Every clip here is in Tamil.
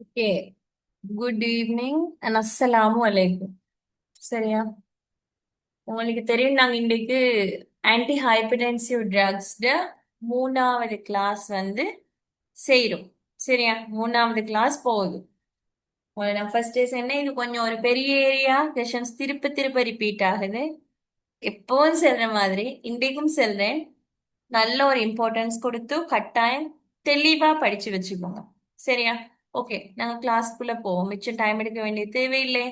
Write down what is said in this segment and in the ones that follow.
ஓகே. குட் ஈவினிங் அண்ட் அஸ்ஸலாமு அலைக்கும். சரியா? உங்களுக்கு தெரியும் நாங்க இன்றைக்கு ஆன்டி ஹைப்பர்டென்சிவ் ட்ரக்ஸ்ட மூணாவது கிளாஸ் செய்றோம். சரியா? மூணாவது கிளாஸ் போகுது. உங்களுக்கு நான் ஃபர்ஸ்ட் சொன்னேன், இது கொஞ்சம் ஒரு பெரிய ஏரியா. செஷன்ஸ் திருப்ப திருப்ப ரிப்பீட் ஆகுது. எப்பவும் செல்ற மாதிரி இன்றைக்கும் செல்றேன். நல்ல ஒரு இம்பார்ட்டன்ஸ் கொடுத்து கட்டாயம் தெளிவா படிச்சு வச்சுக்கோங்க. சரியா? ஓகே, நாங்க கிளாஸ்க்குள்ள போவோம். மிச்சம் டைம் எடுக்க வேண்டிய தேவையில்லை.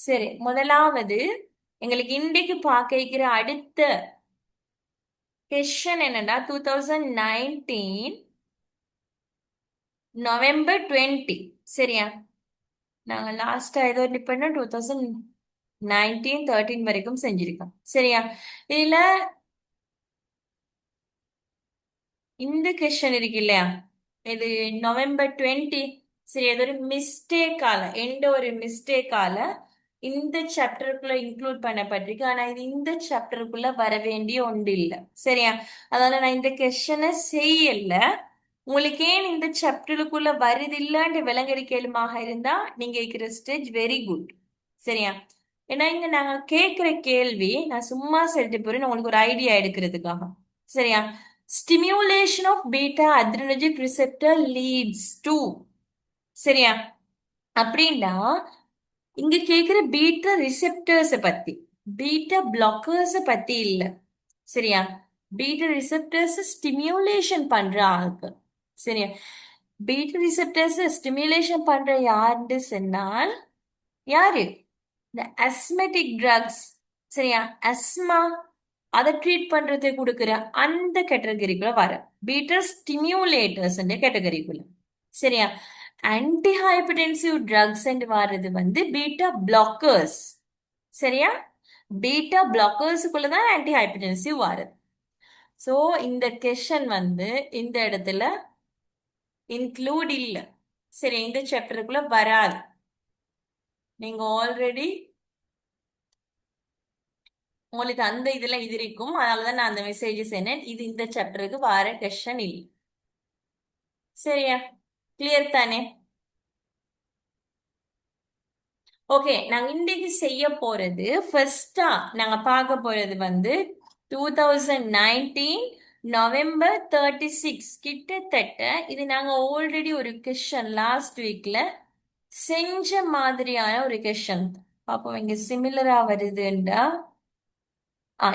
சரி, முதலாவது எங்களுக்கு இன்றைக்கு பார்க்க இருக்கிற அடுத்த கொஸ்டின் என்னன்னா 2019 November 20. சரியா? நாங்க லாஸ்டா ஏதோ பண்ண 2019-13 வரைக்கும் செஞ்சிருக்கோம். சரியா? இதுல இந்த கொஸ்டின் இருக்கு இல்லையா? இது November 20. சரி, அது ஒரு மிஸ்டேக்கால எந்த ஒரு மிஸ்டேக்கால இந்த சாப்டருக்குள்ள இன்க்ளூட் பண்ணப்பட்டிருக்கு. ஆனா இது இந்த சாப்டருக்குள்ள வர வேண்டிய ஒன்று இல்லை. சரியா? அதனால நான் இந்த கொஸ்டினை செய்யல. உங்களுக்கு ஏன் இந்த சாப்டருக்குள்ள வருது இல்லைன்னு விளங்கடிக்கலுமாக இருந்தா நீங்க இருக்கிற ஸ்டேஜ் வெரி குட். சரியா? ஏன்னா இங்க நாங்க கேட்கிற கேள்வி நான் சும்மா சொல்லிட்டு போறேன் உங்களுக்கு ஒரு ஐடியா எடுக்கிறதுக்காக. சரியா? Stimulation of beta adrenergic receptor leads to. சரியா? அப்படின்னா இங்க கேக்குற பீட்டா ரிசெப்டர்ஸ் பத்தி, பீட்டா பிளாக்கர்ஸ் பத்தி இல்ல. சரியா? பீட்டா ரிசெப்டர்ஸ் ஸ்டிமுலேஷன் பண்ற ஆளுக்கு. சரியா? பீட்டா ரிசெப்டர்ஸ் ஸ்டிமுலேஷன் பண்ற யாருன்னு சொன்னால் யாரு? இந்த அஸ்மெட்டிக் ட்ரக்ஸ். சரியா? அஸ்மா அதை ட்ரீட் பண்றது கொடுக்குற அந்த கேட்டகரிக்குள்ள வர பீட்டா ஸ்டிமுலேட்டர்ஸ் கேட்டகரிக்குள்ள. சரியா? ஆன்டி ஹைப்பர்டென்சிவ் ட்ரக்ஸ் வர்றது பீட்டா பிளாக்கர்ஸ். சரியா? பீட்டா பிளாக்கர்ஸுக்குள்ளதான் ஆன்டி ஹைப்பர்டென்சிவ் வருது. சோ இந்த கொஸ்டின் இந்த இடத்துல இன்க்ளூட் இல்ல. சரி, இந்த சாப்டருக்குள்ள வராது. நீங்க ஆல்ரெடி உங்களுக்கு அந்த இதுல இது இருக்கும். அதனாலதான் நான் அந்த மெசேஜ் சொன்னேன். இது இந்த சாப்டருக்கு வர கொஸ்டின் இல்லை. சரியா? கிளியர் தானே? ஓகே, நாங்க இன்னைக்கு செய்ய போறது ஃபர்ஸ்டா நாங்க பார்க்க போறது 2019 November 36. கிட்டத்தட்ட இது நாங்க ஆல்ரெடி ஒரு கொஸ்டின் லாஸ்ட் வீக்ல செஞ்ச மாதிரியான ஒரு கொஸ்டின். அப்போ இங்க சிமிலரா வருதுண்டா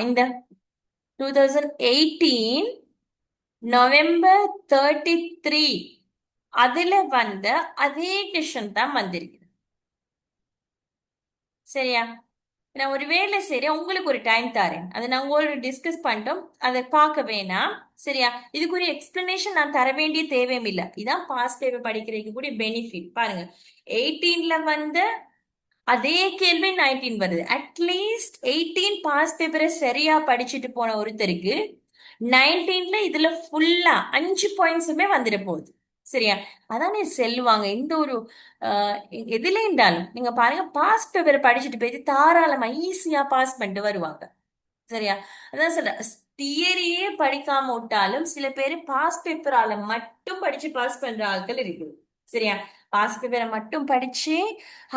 இந்த 2018 November 33 அதுல அதே கொஸ்டின் தான் வந்திருக்கு. சரியா? நான் ஒரு வேலை செய்றேன், உங்களுக்கு ஒரு டைம் தரேன். அதை நான் உங்களோட டிஸ்கஸ் பண்ணிட்டோம், அதை பார்க்க வேணாம். சரியா? இதுக்கு ஒரு எக்ஸ்பிளனேஷன் நான் தர வேண்டிய தேவையும் இல்லை. இதான் பாஸ் பேப்பர் படிக்கிறதுக்கு கூடிய பெனிஃபிட். பாருங்க, 18ல அதே கேள்வி 19 வருது. அட்லீஸ்ட் 18 பாஸ் பேப்பரை சரியா படிச்சுட்டு போன ஒருத்தருக்கு 19ல இதுல ஃபுல்லா 5 பாயிண்ட்ஸுமே வந்துட போகுது. சரியா? அதானே செல்லுவாங்க. இந்த ஒரு எதுல இருந்தாலும் நீங்க பாருங்க, பாஸ் பேப்பரை படிச்சுட்டு போயிட்டு தாராளமா ஈஸியா பாஸ் பண்ணிட்டு வருவாங்க. சரியா? அதான் சொல்றேன், தியரியே படிக்காம விட்டாலும் சில பேர் பாஸ் பேப்பரால மட்டும் படிச்சு பாஸ் பண்ற ஆட்கள் இருக்குது. சரியா? பாஸ் பேப்பரை மட்டும் படிச்சு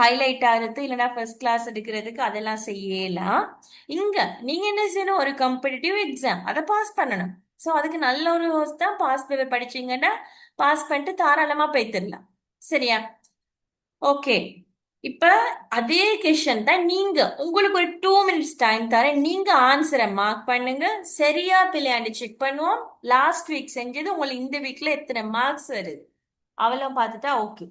ஹைலைட் ஆகுறது இல்லைன்னா ஃபர்ஸ்ட் கிளாஸ் எடுக்கிறதுக்கு அதெல்லாம் செய்யலாம். இங்க நீங்க என்ன செய்யணும்? ஒரு காம்படிட்டிவ் எக்ஸாம் அதை பாஸ் பண்ணணும். சோ அதுக்கு நல்ல ஒரு ஹோஸ்ட் தான். பாஸ் பேப்பர் படிச்சீங்கன்னா பாஸ் பண்ணிட்டு தாராளமா போய்த்திடலாம். சரியா? ஓகே. இப்ப அதே கொஸ்டின் தான். நீங்க உங்களுக்கு ஒரு 2 minutes டைம் தரேன். நீங்க ஆன்சரை மார்க் பண்ணுங்க. சரியா பிள்ளையாண்டு செக் பண்ணுவோம். லாஸ்ட் வீக் செஞ்சது உங்களுக்கு இந்த வீக்ல எத்தனை மார்க்ஸ் வருது அவ்வளவு பார்த்துட்டா ஓகே.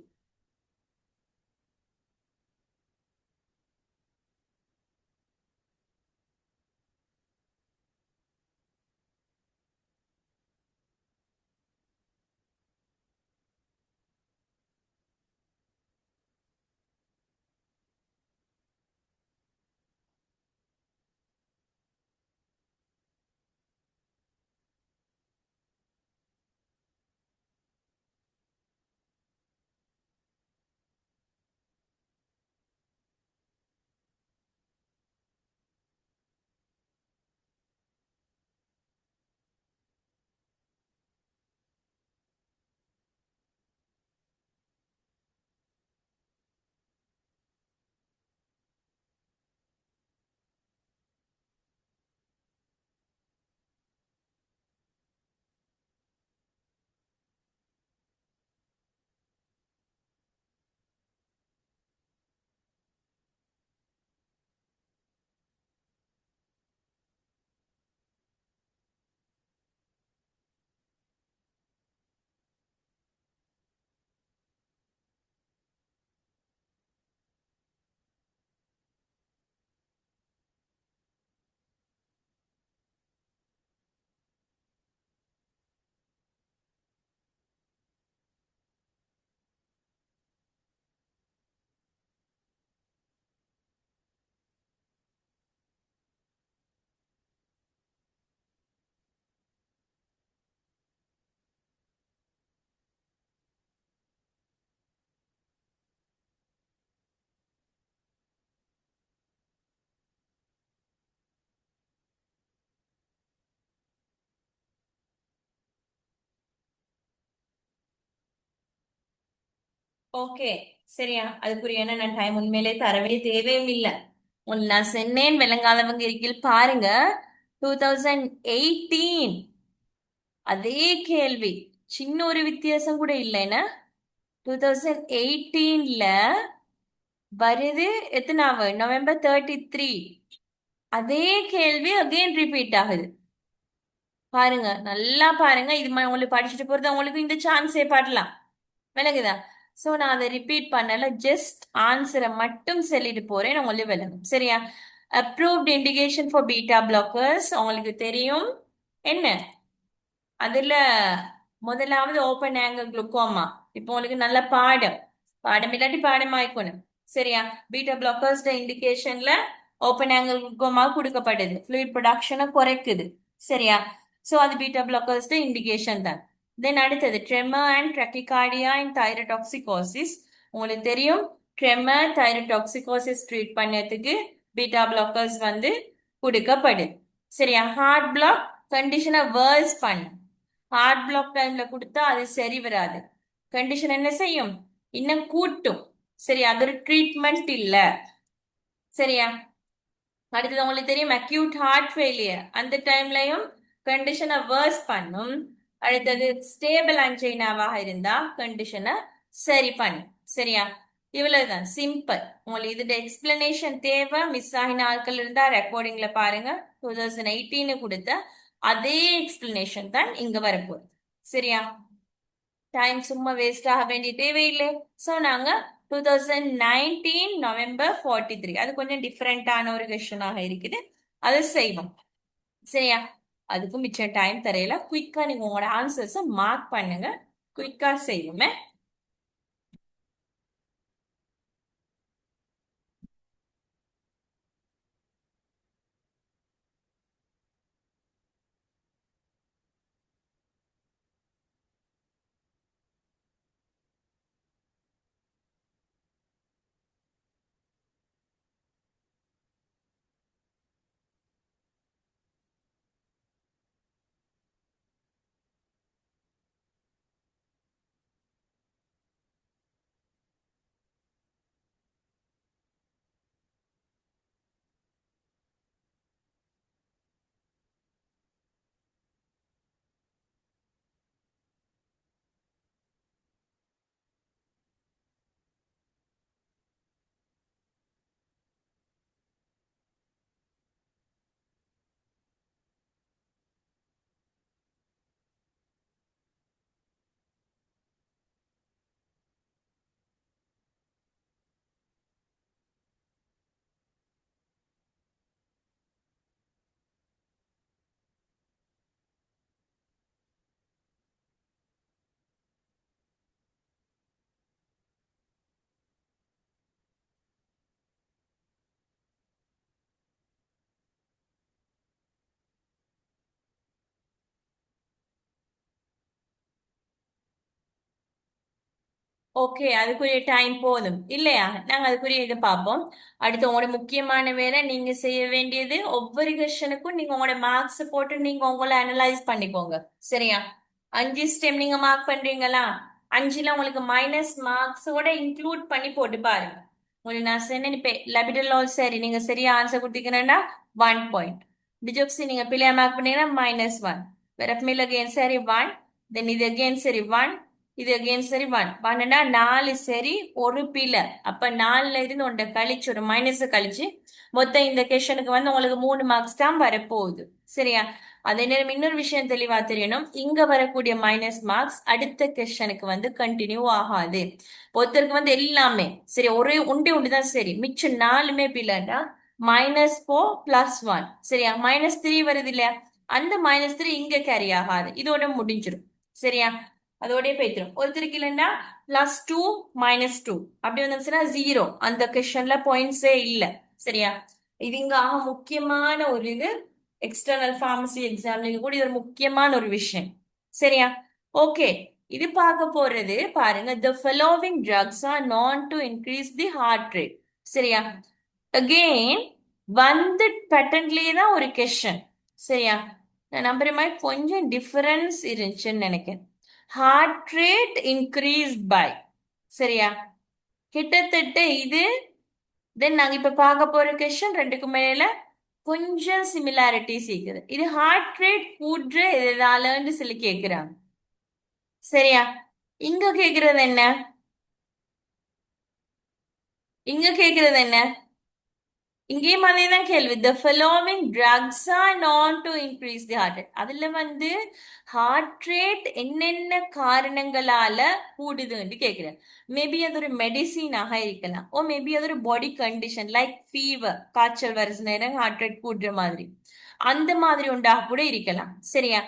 ஓகே, சரியா? அதுக்குரியான நான் டைம் உண்மையிலே தரவே தேவையும் இல்லை. நான் சென்னேன் விளங்காதவங்க இருக்கில் பாருங்க. 2018 அதே கேள்வி, சின்ன ஒரு வித்தியாசம் கூட இல்லைன்னா. 2018ல வருது எத்தனாவது, November 33. அதே கேள்வி அகைன் ரிப்பீட் ஆகுது. பாருங்க, நல்லா பாருங்க. இது உங்களுக்கு படிச்சுட்டு போறது உங்களுக்கு இந்த சான்ஸே படலாம். விளங்குதா? சோ நான் அதை ரிப்பீட் பண்ணல, ஜஸ்ட் ஆன்சரை மட்டும் சொல்லிட்டு போறேன், உங்களுக்கு விளங்கும். சரியா? Approved indication for beta blockers உங்களுக்கு தெரியும். என்ன அதுல முதலாவது ஓப்பன் ஆங்கிள் குளுக்கோமா. இப்போ உங்களுக்கு நல்ல பாடம், பாடம் இல்லாட்டி பாடம் ஆயிக்கணும். சரியா? பீட்டா பிளாக்கர்ஸ் இண்டிகேஷன்ல ஓப்பன் ஆங்கிள் குளுக்கோமா கொடுக்கப்படுது, ஃப்ளூயிட் ப்ரொடக்ஷனை குறைக்குது. சரியா? சோ அது பீட்டா பிளாக்கர்ஸ் இண்டிகேஷன் தான். தென் அடுத்தது ட்ரெமர் அண்ட் ட்ரக்கிகார்டியா அண்ட் தைரடாக்சிகோசிஸ். உங்களுக்கு தெரியும், ட்ரெமர் தைரடாக்சிகோசிஸ் ட்ரீட் பண்ணதுக்கு பீட்டா பிளாக்கர்ஸ் கொடுக்கப்படுது. சரியா? ஹார்ட் பிளாக் கண்டிஷனை வேர்ஸ் பண்ணும். ஹார்ட் பிளாக் டைம்ல கொடுத்தா அது சரி வராது. கண்டிஷன் என்ன செய்யும், இன்னும் கூட்டும். சரி, அது ஒரு ட்ரீட்மெண்ட் இல்ல. சரியா? அடுத்தது உங்களுக்கு தெரியும் அக்யூட் ஹார்ட் ஃபெயிலியர், அந்த டைம்லயும் கண்டிஷனை வேர்ஸ் பண்ணும். அடுத்தது ஸ்டேபிள் ஆன்ஜைனாவாக இருந்தா கண்டிஷனை சரி பண்ணும். சரியா? இவ்வளவுதான், சிம்பிள். உங்களுக்கு இதோட எக்ஸ்பிளனேஷன் தேவை, மிஸ் ஆகின ஆட்கள் இருந்தா ரெக்கார்டிங்ல பாருங்க. 2018 கொடுத்த அதே எக்ஸ்பிளனேஷன் தான் இங்க வரப்போகுது. சரியா? டைம் சும்மா வேஸ்ட் ஆக வேண்டிய தேவையில்லை. ஸோ நாங்க 2019 November 43, அது கொஞ்சம் டிஃப்ரெண்டான ஒரு கொஸ்டினாக இருக்குது, அதை செய்வோம். சரியா? அதுக்கும் மிச்சம் டைம் தரையில, குயிக்கா நீங்க உங்களோட ஆன்சர்ஸை மார்க் பண்ணுங்க, குயிக்கா செய்வோமே. ஓகே, அதுக்குரிய டைம் போதும் இல்லையா? நாங்க அதுக்குரிய இது பார்ப்போம். அடுத்து உங்களோட முக்கியமான வேலை, நீங்க செய்ய வேண்டியது ஒவ்வொரு கொஸ்டினுக்கும் நீங்க உங்களோட மார்க்ஸ் போட்டு நீங்க உங்களை அனலைஸ் பண்ணிக்கோங்க. சரியா? 5 ஸ்டெம் நீங்க மார்க் பண்றீங்களா, 5ல உங்களுக்கு மைனஸ் மார்க்ஸோட இன்க்ளூட் பண்ணி போட்டு பாருங்க. உங்களுக்கு நான் சொன்னேன், இப்ப லெபிடல் ஆல் சரி நீங்க சரியா ஆன்சர் கொடுத்தீங்கன்னா 1 பாயிண்ட். டிஜோக்சி நீங்க பிள்ளையா மார்க் பண்ணீங்கன்னா -1. வெரப்மில் அகேன் சரி 1. தென் இது அகேன் சரி 1. இது அகெயின் சரி 1. 1னா 4 சரி ஒரு பிழை. அப்ப 4ல இருந்து ஒன்றை கழிச்சு ஒரு மைனஸ் கழிச்சு மொத்தம் இந்த கொஸ்டினுக்கு உங்களுக்கு 3 மார்க்ஸ் தான் வரப்போகுது. சரியா? அதே நேரம் இன்னொரு விஷயம் தெளிவா தெரியணும், இங்க வரக்கூடிய மைனஸ் மார்க்ஸ் அடுத்த கொஸ்டினுக்கு கண்டினியூ ஆகாது. ஒருத்தருக்கு எல்லாமே சரி, ஒரே உண்டு உண்டு தான் சரி, மிச்சம் 4மே பிள்ளைன்னா -4 + 1. சரியா? -3 வருது இல்லையா, அந்த -3 இங்க கேரி ஆகாது, இதோட முடிஞ்சிடும். சரியா? அதோடய போய்த்திரும். ஒருத்தருக்கு இல்லைன்னா +2 -2 அப்படி வந்துச்சுன்னா 0, அந்த கொஸ்டின்ல பாயிண்ட்ஸே இல்ல. சரியா? இது இங்க முக்கியமான ஒரு இது, எக்ஸ்டர்னல் ஃபார்மசி எக்ஸாம்ல கூட இது ஒரு முக்கியமான ஒரு விஷயம். சரியா? ஓகே, இது பார்க்க போறது பாருங்க, the following drugs are known to increase the heart rate. சரியா? அகெயின் பேட்டன்ட்லயே தான் ஒரு கொஸ்டின். சரியா? நான் நம்புற மாதிரி கொஞ்சம் டிஃபரன்ஸ் இருந்துச்சுன்னு நினைக்கிறேன். ஹார்ட் ரேட் இன்க்ரீஸ் பை, சரியா? கிட்டத்தட்ட இது. தென் நாங்க இப்ப பார்க்க போற கொஸ்டின் ரெண்டுக்கு மேல கொஞ்சம் சிமிலாரிட்டிஸ் இருக்குது. இது ஹார்ட் ரேட் கூடுற எதாலன்னு சொல்லி கேக்குறாங்க. சரியா? இங்க கேக்குறது என்ன? இங்க கேக்குறது என்ன? இங்கேயும் அதே தான் கேள்வி. The following drugs are known to increase the heart rate. அதுல வந்து ஹார்ட் ரேட் என்னென்ன காரணங்களால கூடுதுன்னு கேக்குறேன். மேபி அது ஒரு மெடிசினாக இருக்கலாம். ஓ மேபி அது ஒரு பாடி கண்டிஷன் லைக் ஃபீவர், காய்ச்சல் வருஷ நேரம் ஹார்ட் ரேட் கூடுற மாதிரி அந்த மாதிரி உண்டாக கூட இருக்கலாம். சரியா?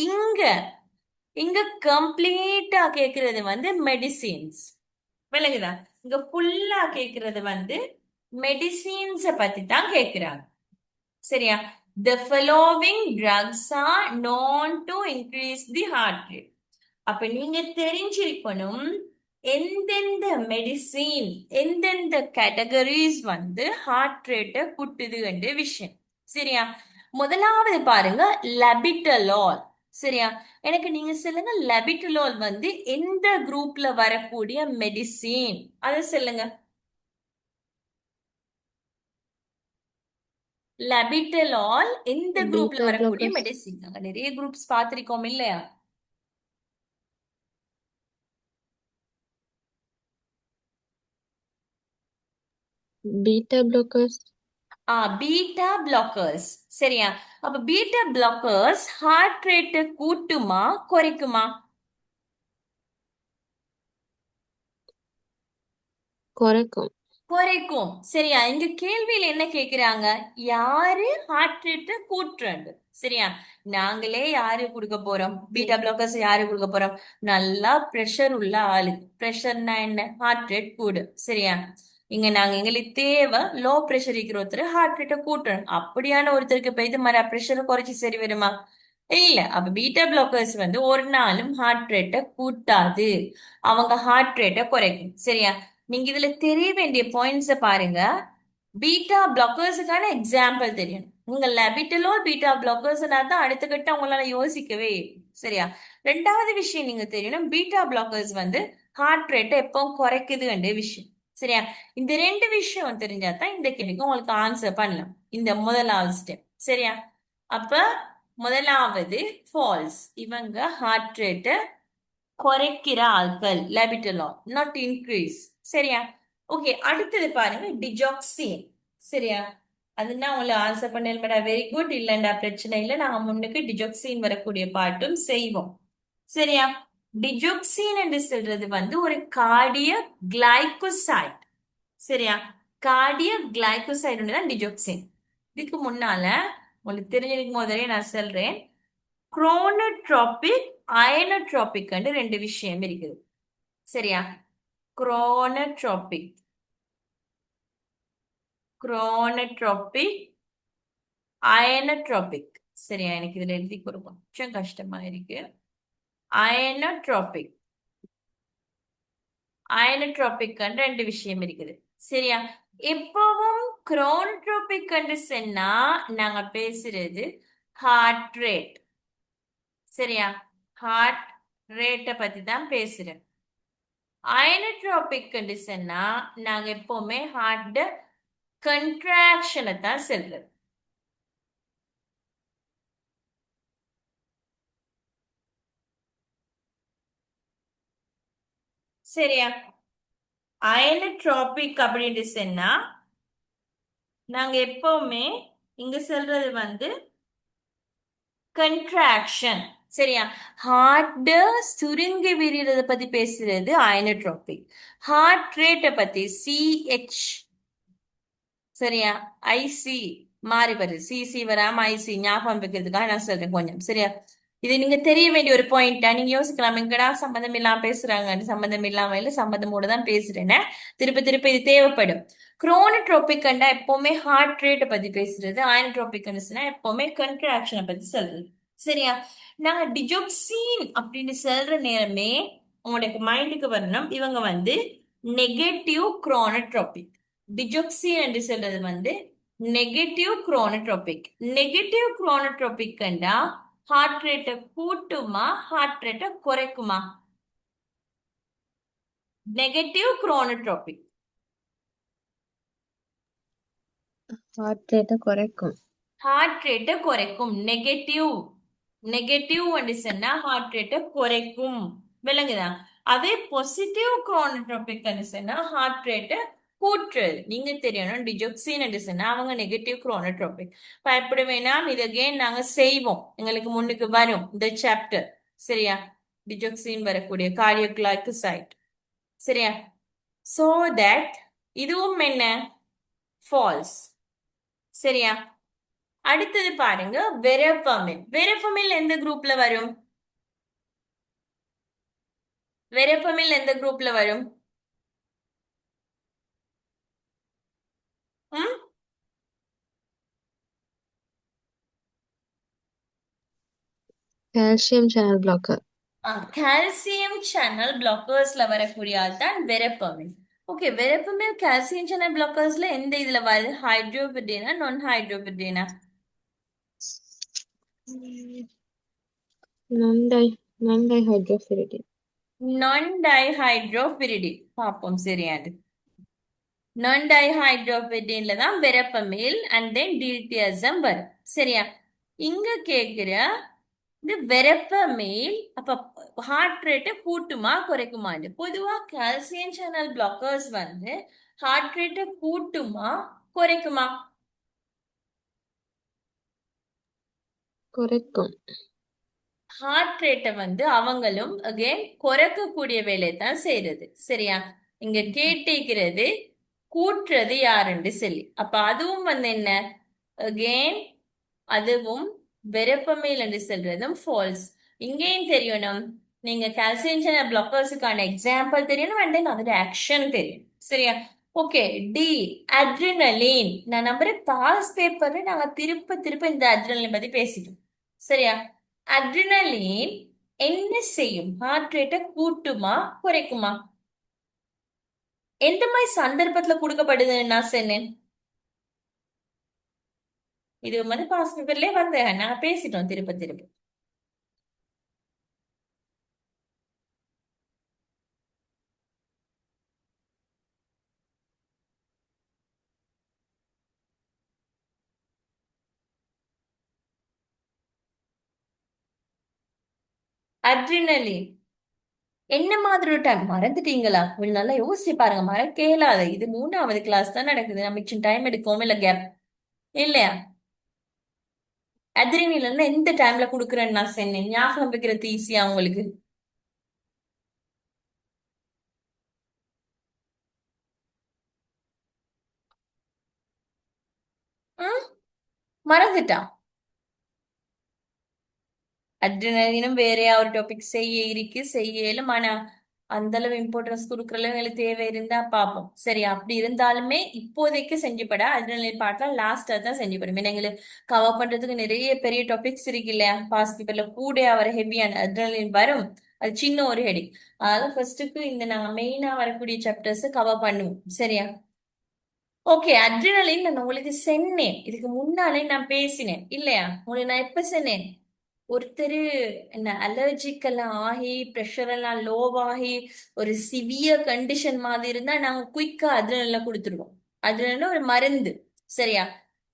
இங்க இங்க கம்ப்ளீட்டா கேக்குறது வந்து மெடிசின்ஸ். விளங்குதா? இங்க ஃபுல்லா கேக்குறது வந்து மெடிசின்ஸ பத்தி தான் கேக்குறாங்க. சரியா? The following drugs are known to increase the heart rate. அப்ப நீங்க தெரிஞ்சிருக்கணும் எந்தெந்த மெடிசின் எந்தெந்த கேட்டகரிஸ் வந்து ஹார்ட் ரேட்டை கூட்டுது என்ற விஷயம். சரியா? முதலாவது பாருங்க லபிட்டலோல். சரியா? எனக்கு நீங்க சொல்லுங்க லபிட்டலோல் வந்து எந்த குரூப்ல வரக்கூடிய மெடிசின் அதை சொல்லுங்க. லபிட்டலால் எந்த குரூப்ல பீட்டா வரக்கூடிய பிளாக்கர்ஸ். மெடிசின்? அங்க நிறைய குரூப்ஸ் பார்த்திருக்கோம் இல்லையா? Beta blockers. Beta blockers. சரியா? அப்ப பீட்டா பிளாக்கர்ஸ் ஹார்ட் ரேட்டை கூட்டுமா குறைக்குமா? குறைக்கும். குறைக்கும். சரியா? இங்க கேள்வியில என்ன கேக்குறாங்க? யாரு ஹார்ட் ரேட்டை கூட்டுறது? சரியா? நாங்களே யாரு கொடுக்க போறோம்? பீட்டா பிளாக்கர்ஸ் யாரு கொடுக்க போறோம்? நல்லா பிரஷர் உள்ள ஆளு. பிரஷர்னா என்ன? ஹார்ட் ரேட் கூடு. சரியா? இங்க நாங்க எங்களுக்கு தேவை லோ பிரஷர் இருக்கிற ஒருத்தர் ஹார்ட் ரேட்டை கூட்டணும். அப்படியான ஒருத்தருக்கு போய் இது மாதிரி பிரஷரை குறைச்சி சரி வருமா? இல்ல. அப்ப பீட்டா பிளாக்கர்ஸ் வந்து ஒரு நாளும் ஹார்ட் ரேட்டை கூட்டாது. அவங்க ஹார்ட் ரேட்டை குறைக்கும். சரியா? நீங்க இதுல தெரிய வேண்டிய பாயிண்ட்ஸ பாருங்க. பீட்டா பிளாக்கர்ஸுக்கான எக்ஸாம்பிள் தெரியும். உங்க லெபிட்டலோல் பீட்டா பிளாக்கர்ஸ்னா தான் அடுத்த கட்ட உங்களால யோசிக்கவே. சரியா? ரெண்டாவது விஷயம் நீங்க தெரியணும், பீட்டா பிளாக்கர்ஸ் வந்து ஹார்ட் ரேட்டை எப்போ குறைக்குது என்ற விஷயம். சரியா? இந்த ரெண்டு விஷயம் தெரிஞ்சா தான் இந்த கேள்விக்கு உங்களுக்கு ஆன்சர் பண்ணலாம். இந்த முதலாவது ஸ்டெப். சரியா? அப்ப முதலாவது ஃபால்ஸ். இவங்க ஹார்ட் ரேட்டை குறைக்கிற ஆட்கள் லெபிட்டலால் நாட் இன்க்ரீஸ். சரியா? ஓகே, அடுத்தது பாருங்க டிஜாக்சின். சரியா? அதுனா உங்களை ஆன்சர் பண்ணல வெரி குட். இல்லண்டா பிரச்சனை இல்லை, நாங்க முன்னுக்கு டிஜாக்சின் வரக்கூடிய பாட்டும் செய்வோம். சரியா? டிஜாக்சின் என்று சொல்றது வந்து ஒரு கார்டிய கிளைகோசைட். சரியா? கார்டிய கிளைகோசைடு தான் டிஜாக்சின். இதுக்கு முன்னால உங்களுக்கு தெரிஞ்சிருக்கும் போதே நான் சொல்றேன், குரோனோட்ரோபிக் அயனோட்ரோபிக் ரெண்டு விஷயம் இருக்குது. சரியா? குரோனோட்ரோபிக் குரோனோட்ரோபிக் அயனோட்ரோபிக். சரியா? எனக்கு இதுல எழுதி கொடுக்கும் கொஞ்சம் கஷ்டமா இருக்கு. அயனோட்ரோபிக் அயனோட்ரோபிக் ரெண்டு விஷயம் இருக்குது. சரியா? எப்பவும் குரோனோட்ரோபிக் சொன்னா நாங்க பேசுறது ஹார்ட் ரேட். சரியா? ஹார்ட் ரேட்டை பத்தி தான் பேசுறேன். அயனோட்ரோபிக் சொன்னா நாங்க எப்பவுமே ஹார்ட் கண்ட்ராக்ஷனை தான் சொல்றது. சரியா? அயனோட்ரோபிக் அப்படின்னு சொன்னா நாங்க எப்பவுமே இங்க சொல்றது வந்து கண்ட்ராக்ஷன். சரியா? ஹார்ட் சுருங்கி விரியறத பத்தி பேசுறது அயனோட்ரோபிக். ஹார்ட் ரேட்டை பத்தி சிஹெச். சரியா? ஐசி மாறி வருது. சிசி வராம ஐசி ஞாபகம் வைக்கிறதுக்காக நான் சொல்றேன் கொஞ்சம். சரியா? இது நீங்க தெரிய வேண்டிய ஒரு பாயிண்டா நீங்க யோசிக்கலாம், எங்கடா சம்மந்தம் இல்லாம பேசுறாங்க. சம்மந்தம் இல்லாம இல்ல, சம்மந்தமோட தான் பேசுறேன்னு திருப்ப திருப்ப இது தேவைப்படும். குரோனோட்ரோபிக் எப்பவுமே ஹார்ட் ரேட்டை பத்தி பேசுறது, அயனோட்ரோபிக் எப்பவுமே கண்ட்ராக்ஷனை பத்தி சொல்றது. சரியா? நாங்க டிஜோக்சின் அப்படின்னு சொல்ற நேரமே உங்களுக்கு மைண்டுக்கு வரணும், இவங்க வந்து நெகட்டிவ் குரோனோட்ரோபிக். டிஜோக்சின் என்று சொல்றது வந்து நெகட்டிவ் குரோனோட்ரோபிக். நெகட்டிவ் குரோனோட்ரோபிக் கண்டா ஹார்ட் ரேட்டை கூட்டுமா ஹார்ட் ரேட்டை குறைக்குமா? நெகட்டிவ் குரோனோட்ரோபிக். ஹார்ட் ரேட்டை குறைக்கும். ஹார்ட் ரேட்டை குறைக்கும். நெகட்டிவ். நெகட்டிவ் வந்து சொன்னா ஹார்ட் ரேட்டை குறைக்கும். விளங்குதா? அதே பாசிட்டிவ் குரோனோட்ரோபிக் சொன்னா ஹார்ட் ரேட்டை கூட்டுறது. நீங்க தெரியணும், டிஜோக்சின் சொன்னா அவங்க நெகட்டிவ் குரோனோட்ரோபிக். பயப்பட வேணாம், இது அகைன் நாங்க செய்வோம், எங்களுக்கு முன்னுக்கு வரும் இந்த சாப்டர். சரியா? டிஜோக்சின் வரக்கூடிய கார்டியோக்ளாய்கோசைட். சரியா? சோ தட் இதுவும் என்ன? ஃபால்ஸ். சரியா? அடுத்தது பாருங்க, வெரப்பமில். வெரப்பமில் எந்த குரூப்ல வரும்? வெரப்பமில் எந்த குரூப்ல வரும்? ம்? Calcium channel blocker. Calcium channel பிளாக்கர்ஸ்ல வரக்கூடிய ஆள் தான் verapamil. Okay, verapamil calcium channel பிளாக்கர்ஸ்ல எந்த இதுல வருது? ஹைட்ரோபிரிடினா நான் ஹைட்ரோபிரிடினா? நன்டை நன்டை ஹைட்ரோஃபிரிடின். நான் டைஹைட்ரோபிரிடி. பார்ப்போம் சரியாது. நான் டைஹைட்ரோபிரிடின்ல தான் வெரப்பமில் அண்ட் தென் டிடிஎஸ்எம் வரும். சரியா? இங்க கேக்குற இந்த வெரப்பமேல் அப்ப ஹார்ட் ரேட்டை கூட்டுமா குறைக்குமான்னு. பொதுவா கால்சியம் சேனல் பிளாக்கர்ஸ் வந்து ஹார்ட் ரேட்டை கூட்டுமா குறைக்குமா? குறைக்கும். ஹார்ட் ரேட்டை வந்து அவங்களும் அகைன் குறைக்கக்கூடிய வேலையை தான் செய்யறது. சரியா? இங்க கேட்டிருக்கிறது கூட்டுறது யாருன்னு சொல்லி. அப்ப அதுவும் வந்து என்ன? அகைன் அதுவும் வெரப்பமேல் என்று சொல்றதும் ஃபால்ஸ். இங்கேயும் தெரியணும், நீங்க கால்சியம் சேனல் பிளாக்கர்ஸுக்கான எக்ஸாம்பிள் தெரியணும் அண்ட் தென் அதோட ஆக்ஷன் தெரியும். சரியா? Okay, D adrenaline. நான் நம்புறேன் பாஸ் பேப்பர்ல நாங்க திருப்ப திருப்ப இந்த அட்ரினலின் பத்தி பேசிட்டோம். சரியா? அட்ரினலின் என்ன செய்யும்? ஹார்ட் ரேட்டை கூட்டுமா குறைக்குமா? எந்த மாதிரி சந்தர்ப்பத்துல கொடுக்கப்படுதுன்னு நான் சொன்னேன்? இது வந்து பாஸ் பேப்பர்லயே வந்து நாங்க பேசிட்டோம் திருப்ப திருப்ப. அட்ரினலின் என்ன மாதிரி ஒரு டைம் மறந்துட்டீங்களா? கொஞ்சம் நல்லா யோசிச்சு பாருங்க, மறக்க இயலாது. இது 3வது கிளாஸ் தான் நடக்குது, நம்ம மிச்சம் டைம் எடுக்கவும் இல்ல கேப் இல்லையா? அட்ரினலின் எந்த டைம்ல குடுக்குறேன்னு நான் சொன்னேன், ஞாபகம் வைக்கிறது ஈஸியா உங்களுக்கு. ம்? மறந்துட்டா? அட்ரினலினும் வேறையா ஒரு டாபிக் செய்ய இருக்கு, செய்யலும். ஆனா அந்த அளவு இம்பார்ட்டன்ஸ் கொடுக்குற அளவு எங்களுக்கு தேவை இருந்தா பார்ப்போம். சரி, அப்படி இருந்தாலுமே இப்போதைக்கு செஞ்சுப்பட அட்ரினலின் பார்ட்லாம் லாஸ்டா தான் செஞ்சுப்படும். ஏன்னா எங்களுக்கு கவர் பண்றதுக்கு நிறைய பெரிய டாபிக்ஸ் இருக்கு இல்லையா? பாஸ் பேப்பர்ல கூட வர ஹெவியான அட்ரினலின் வரும், அது சின்ன ஒரு ஹெடிங். அதனால ஃபர்ஸ்ட்டுக்கு இந்த நாங்க மெயினா வரக்கூடிய சாப்டர்ஸ் கவர் பண்ணுவோம். சரியா? ஓகே, அட்ரினலின் நான் உங்களுக்கு சொன்னேன், இதுக்கு முன்னாலே நான் பேசினேன் இல்லையா? உங்களுக்கு நான் எப்ப சொன்னேன்? ஒருத்தர் என்ன அலர்ஜிக் எல்லாம் ஆகி ப்ரெஷர் எல்லாம் லோவாகி ஒரு சிவியர் கண்டிஷன் மாதிரி இருந்தா நாங்க குயிக்கா அட்ரினலின் கொடுத்துருவோம். அட்ரினலின் ஒரு மருந்து. சரியா?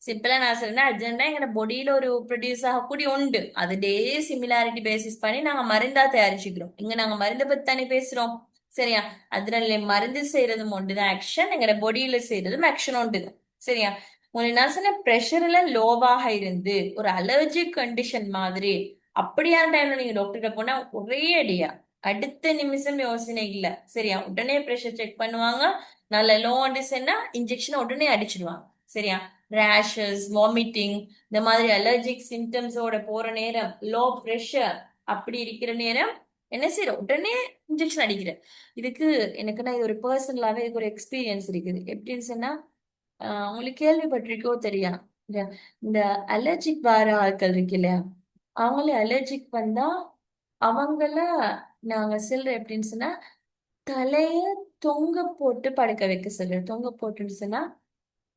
சிம்பிளா நான் சொல்றேன், அட்ரினலின் எங்க பொடியில ஒரு ப்ரொடியூஸ் ஆகக்கூடிய உண்டு, அதே சிமிலாரிட்டி பேசிஸ் பண்ணி நாங்க மருந்தா தயாரிச்சுக்கிறோம். இங்க நாங்க மருந்தை பத்தி தானே பேசுறோம். சரியா? அட்ரினலின் மருந்து செய்யறதும் ஒன்றுதான் ஆக்ஷன், எங்கட பொடியில செய்யறதும் ஆக்ஷன் ஒன்றுதான். சரியா? உங்களுக்கு நான் சொன்ன ப்ரெஷர் எல்லாம் லோவாக இருந்து ஒரு அலர்ஜிக் கண்டிஷன் மாதிரி, அப்படியான டைம்ல நீங்க டாக்டர்கிட்ட போனா ஒரே அடியா அடுத்த நிமிஷம் யோசனை இல்ல. சரியா? உடனே ப்ரெஷர் செக் பண்ணுவாங்க, நல்ல லோ அண்டிசன்னா இன்ஜெக்ஷன் உடனே அடிச்சிடுவாங்க. சரியா? ரேஷஸ், வாமிட்டிங், இந்த மாதிரி அலர்ஜிக் சிம்டம்ஸோட போற நேரம், லோ ப்ரெஷர் அப்படி இருக்கிற நேரம் என்ன செய்யறோம்? உடனே இன்ஜெக்ஷன் அடிக்கிற. இதுக்கு எனக்குன்னா இது ஒரு பர்சனலாவே இதுக்கு ஒரு எக்ஸ்பீரியன்ஸ் இருக்குது. எப்படின்னு சொன்னா, உங்களுக்கு கேள்விப்பட்டிருக்கோ தெரியா, இந்த இந்த அலர்ஜிக் வர ஆட்கள் இருக்கு இல்லையா, அவங்களே அலர்ஜிக் வந்தா அவங்கள நாங்க சொல்ற எப்படின்னு சொன்னா தலைய தொங்க போட்டு படுக்க வைக்க சொல்றோம். தொங்க போட்டுன்னு சொன்னா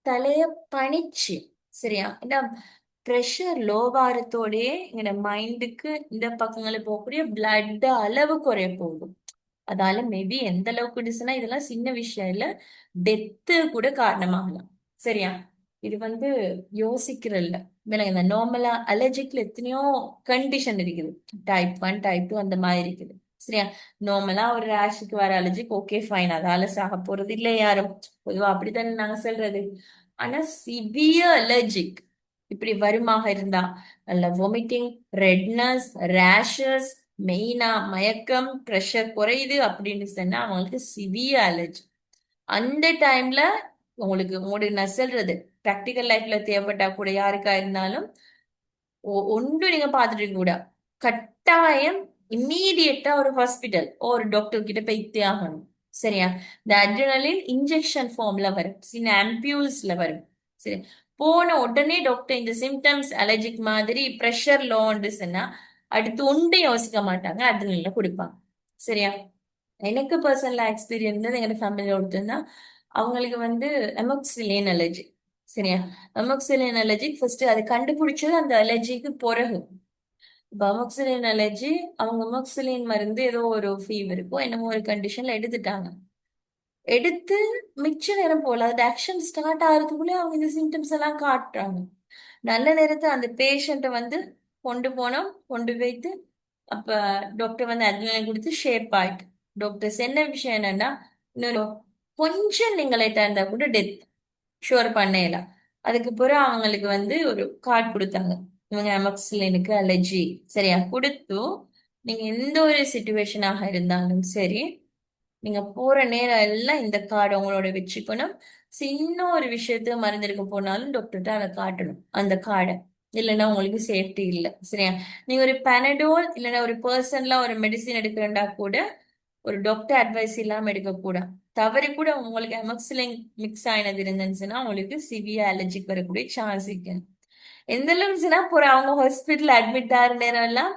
தலைய பணிச்சு. சரியா? ஏன்னா ப்ரெஷர் லோவாரத்தோடயே எங்க மைண்டுக்கு இந்த பக்கங்களை போகக்கூடிய பிளட் அளவு குறைய போகும். அதால மேபி எந்த அளவுக்கு இருந்துச்சுன்னா இதெல்லாம் சின்ன விஷயம் இல்ல, டெத்து கூட காரணமாகலாம். சரியா? இது வந்து யோசிக்கிறல்ல. இந்த நார்மலா அலர்ஜிக்ல எத்தனையோ கண்டிஷன் இருக்குது. டைப் 1 டைப் 2 அந்த மாதிரி இருக்குது. சரியா? நார்மலா ஒரு ரேஷுக்கு வர அலர்ஜிக் ஓகே ஃபைன், அதால சாக போறது இல்லை யாரும். பொதுவா அப்படித்தானே நாங்க சொல்றது. ஆனா சிவியர் அலர்ஜிக் இப்படி வருமாக இருந்தா, நல்ல வாமிட்டிங், ரெட்னஸ், ரேஷஸ், மெயினா மயக்கம், ப்ரெஷர் குறையுது அப்படின்னு சொன்னா அவங்களுக்கு சிவியர் அலர்ஜி. அந்த டைம்ல உங்களுக்கு நான் சொல்றது ப்ராக்டிக்கல் லைஃப்ல தேவைப்பட்டா கூட யாருக்கா இருந்தாலும் ஒன்று நீங்க பார்த்துட்டு இருக்க கூட கட்டாயம் இம்மீடியட்டா ஒரு ஹாஸ்பிட்டல் ஒரு டாக்டர் கிட்ட போய்த்தே ஆகணும். சரியா? இந்த அட்ரினலின் இன்ஜெக்ஷன் ஃபார்ம்ல வரும், சின்ன ஆம்பியூல்ஸ்ல வரும். சரி, போன உடனே டாக்டர் இந்த சிம்டம்ஸ் அலர்ஜிக் மாதிரி ப்ரெஷர் லோன்னு சொன்னா அடுத்து ஒன்றை யோசிக்க மாட்டாங்க, அட்ரினலின் கொடுப்பாங்க. சரியா? எனக்கு பர்சனலா எக்ஸ்பீரியன்ஸ் எங்க ஃபேமிலியில ஒருத்தர் தான், அவங்களுக்கு வந்து எமோக்சிலின் அலர்ஜி. சரியா? எமோக்சிலின் அலர்ஜி ஃபர்ஸ்ட் அது கண்டுபிடிச்சது அந்த அலர்ஜிக்கு பிறகு. இப்ப அமோக்சிலின் அலர்ஜி, அவங்க அமோக்சிலின் மருந்து ஏதோ ஒரு ஃபீவருக்கோ என்னமோ ஒரு கண்டிஷன்ல எடுத்துட்டாங்க. எடுத்து மிச்ச நேரம் போல அது ஆக்ஷன் ஸ்டார்ட் ஆகிறதுக்குள்ளே அவங்க இந்த சிம்டம்ஸ் எல்லாம் காட்டுறாங்க. நல்ல நேரத்தை அந்த பேஷண்ட்டை வந்து கொண்டு போனோம், கொண்டு போயிட்டு அப்ப டாக்டர் வந்து அட்ரினலின் கொடுத்து ஷேப் ஆயிட்டு. டாக்டர்ஸ் என்ன விஷயம் என்னன்னா, இன்னும் கொஞ்சம் நீங்க லேட்டா இருந்தா கூட டெத் ஷுவர் பண்ணலாம். அதுக்கு பிறகு அவங்களுக்கு வந்து ஒரு கார்டு கொடுத்தாங்க, இவங்க அமோக்சிலினுக்கு அலர்ஜி. சரியா? கொடுத்தும் நீங்க எந்த ஒரு சுச்சுவேஷனாக இருந்தாலும் சரி, நீங்க போற நேரம் எல்லாம் இந்த கார்டு உங்களோட வச்சுக்கணும். சின்ன ஒரு விஷயத்த மறந்துருக்க போனாலும் டாக்டர்கிட்ட அதை காட்டணும் அந்த கார்டை. இல்லைன்னா உங்களுக்கு சேஃப்டி இல்லை. சரியா? நீங்க ஒரு பெனடோல் இல்லைன்னா ஒரு பர்சனலா ஒரு மெடிசின் எடுக்கிறண்டா கூட ஒரு டாக்டர் அட்வைஸ் இல்லாம எடுக்கக்கூடாது. தவறி கூட உங்களுக்கு அமோக்சிலின் மிக்ஸ் ஆயினது இருந்துச்சுன்னா உங்களுக்கு சிவியர் அலர்ஜிக் வரக்கூடிய சான்ஸ் இருக்கு. எந்த அளவுக்குன்னா அவங்க ஹாஸ்பிட்டல் அட்மிட் ஆகிற நேரம் எல்லாம்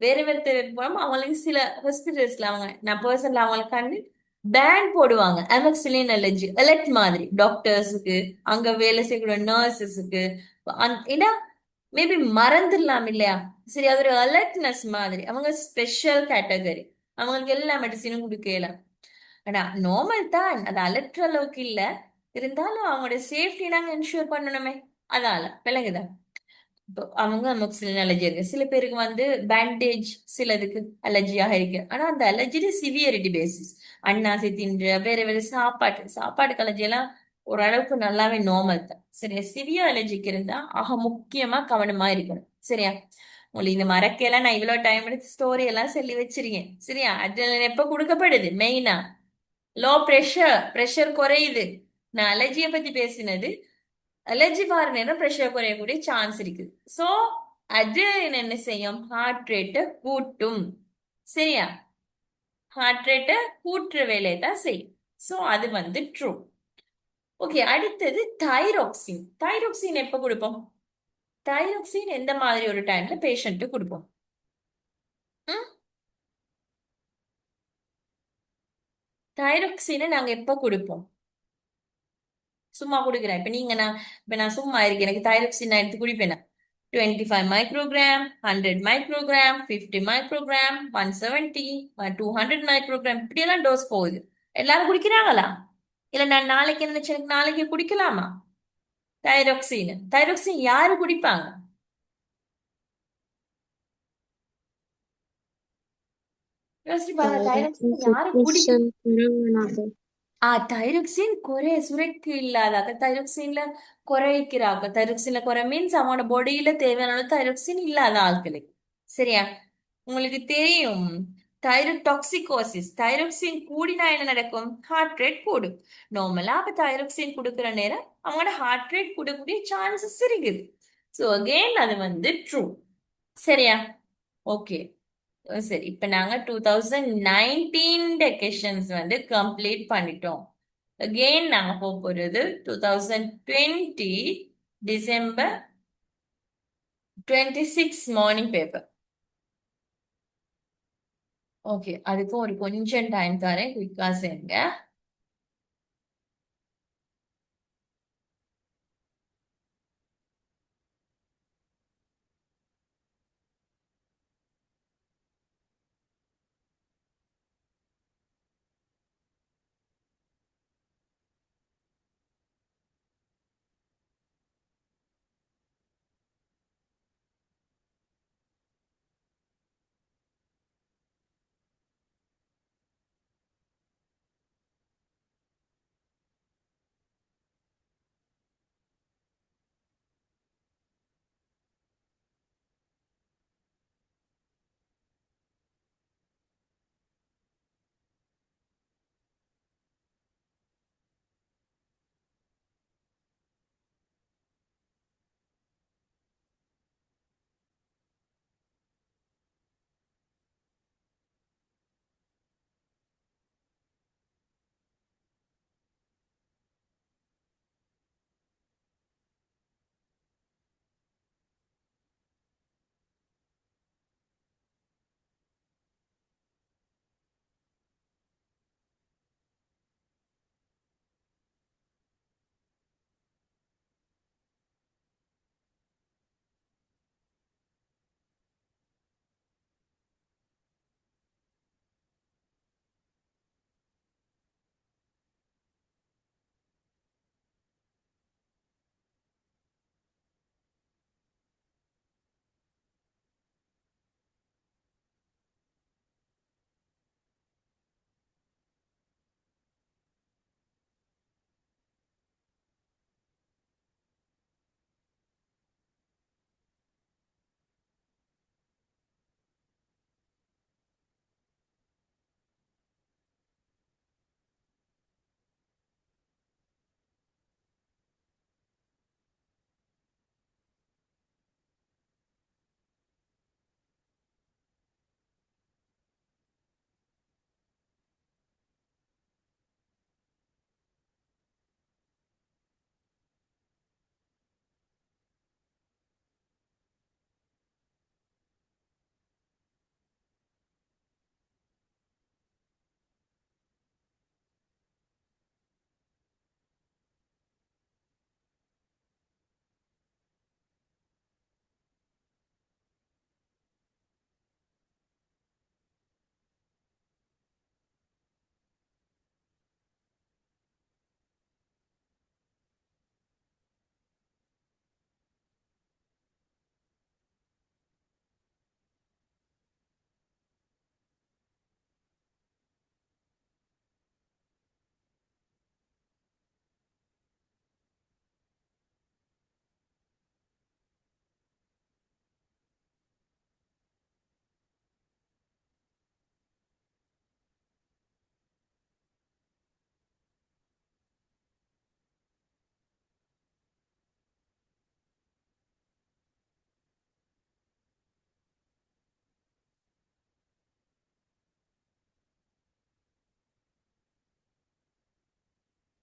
வேற வேற தேவைக்கு போனோம். அவங்களுக்கு சில ஹாஸ்பிட்டல்ஸ்ல அவங்க நான் பர்சனல் அவங்களுக்கு கண்டு பேன் போடுவாங்க அமோக்சிலின் அலர்ஜி அலர்ட் மாதிரி டாக்டர்ஸுக்கு, அங்க வேலை செய்யக்கூடிய நர்சஸுக்கு. ஏன்னா மேபி மறந்துடலாம் இல்லையா? சரி, அது ஒரு அலர்ட்னஸ் மாதிரி அவங்க ஸ்பெஷல் கேட்டகரி, அவங்களுக்கு எல்லா மெடிசினும் கொடுக்கலாம். ஆனா நார்மல் தான், அது அலர்ட் அளவுக்கு இல்ல. இருந்தாலும் அவங்களோட சேஃப்டி நாங்க என்ஷூர் பண்ணணுமே. அதால விளங்குதா? இப்போ அவங்க அமோக்சிலின் அலர்ஜி இருக்கு, சில பேருக்கு வந்து பேண்டேஜ் சிலதுக்கு அலர்ஜியாக இருக்கு. ஆனா அந்த அலர்ஜி சிவியரிட்டி பேசிஸ், அன்னாசி தின்ற வேற வேற சாப்பாட்டுக்கு அலர்ஜி எல்லாம் ஓரளவுக்கு நல்லாவே நார்மல் தான். சரியா? சிவியர் அலர்ஜிக்கு இருந்தா ஆக முக்கியமா கவனமா இருக்கணும். சரியா? உங்களுக்கு இந்த மறக்கையெல்லாம் நான் இவ்வளவு டைம் எடுத்து ஸ்டோரி எல்லாம் சொல்லி வச்சிருக்கேன். சரியா? அட்ரினலின் எப்ப கொடுக்கப்படுது? மெயினா லோ ப்ரெஷர் குறையுது. நான் அலர்ஜியை பத்தி பேசினது, அலர்ஜி வர நேரம் ப்ரெஷர் குறையக்கூடிய சான்ஸ் இருக்கு. சோ அட்ரினலின் என்ன செய்யும்? ஹார்ட் ரேட்டை கூட்டும். சரியா? ஹார்ட் ரேட்டை கூட்டுற வேலையை தான் செய்யும். சோ அது வந்து ட்ரூ. ஓகே, அடுத்தது தைரோக்சின். தைரோக்சின் எப்ப கொடுப்போம்? தைரோக்சின் எந்த மாதிரி ஒரு டைம்ல பேஷண்ட் கொடுப்போம்? ம்? தைரோக்சினை நாங்க எப்ப கொடுப்போம்? சும்மா கொடுக்குறேன். இப்ப நான் சும்மா இருக்கேன், எனக்கு தைரோக்சின் நான் எடுத்து குடிப்பேன். 25 மைக்ரோகிராம், 100 மைக்ரோகிராம், 50 மைக்ரோகிராம், 170, 200 மைக்ரோகிராம், இப்படியெல்லாம் டோஸ் போகுது. எல்லாரும் குடிக்கிறாங்களா? இல்ல நான் நாளைக்கு நினைச்சேன், எனக்கு நாளைக்கு குடிக்கலாமா தைரோக்சின்? தைரோக்சின் யாரு குடிப்பாங்க? யோசிச்சு பாருங்க, தைராய்டு தைரோக்சின் யாரு குடிக்கும்? செக்ரேஷன் குறைவானது. தைரோக்சின் குறை சுரக்கு இல்லாதாக தைரோக்சின்ல குறைக்கிறாங்க. தைரோக்சின்ல குறை மீன்ஸ் அவனோட பாடியில தேவையான அளவு தைரோக்சின் இல்லாத ஆட்களுக்கு. சரியா? உங்களுக்கு தெரியும் தைரோடாக்சிகோசிஸ், தைரோக்சின் கூடினா என்ன நடக்கும்? ஹார்ட் ரேட் கூடும். நார்மலா அப்ப தைரோக்சின் கொடுக்குற நேரம் அவங்களோட ஹார்ட் ரேட் கூடக்கூடிய சான்சஸ் இருக்குது. ஸோ அகெயின் அது வந்து ட்ரூ. சரியா? ஓகே. சரி, இப்ப நாங்க 2019 கொஷன்ஸ் வந்து கம்ப்ளீட் பண்ணிட்டோம். அகெயின் நாங்க போக போறது 2020 டிசம்பர் 26 மார்னிங் பேப்பர். ஓகே, அதுக்கும் ஒரு கொஞ்சம் டைம் தரேன், குயிக்கா செய்யுங்க.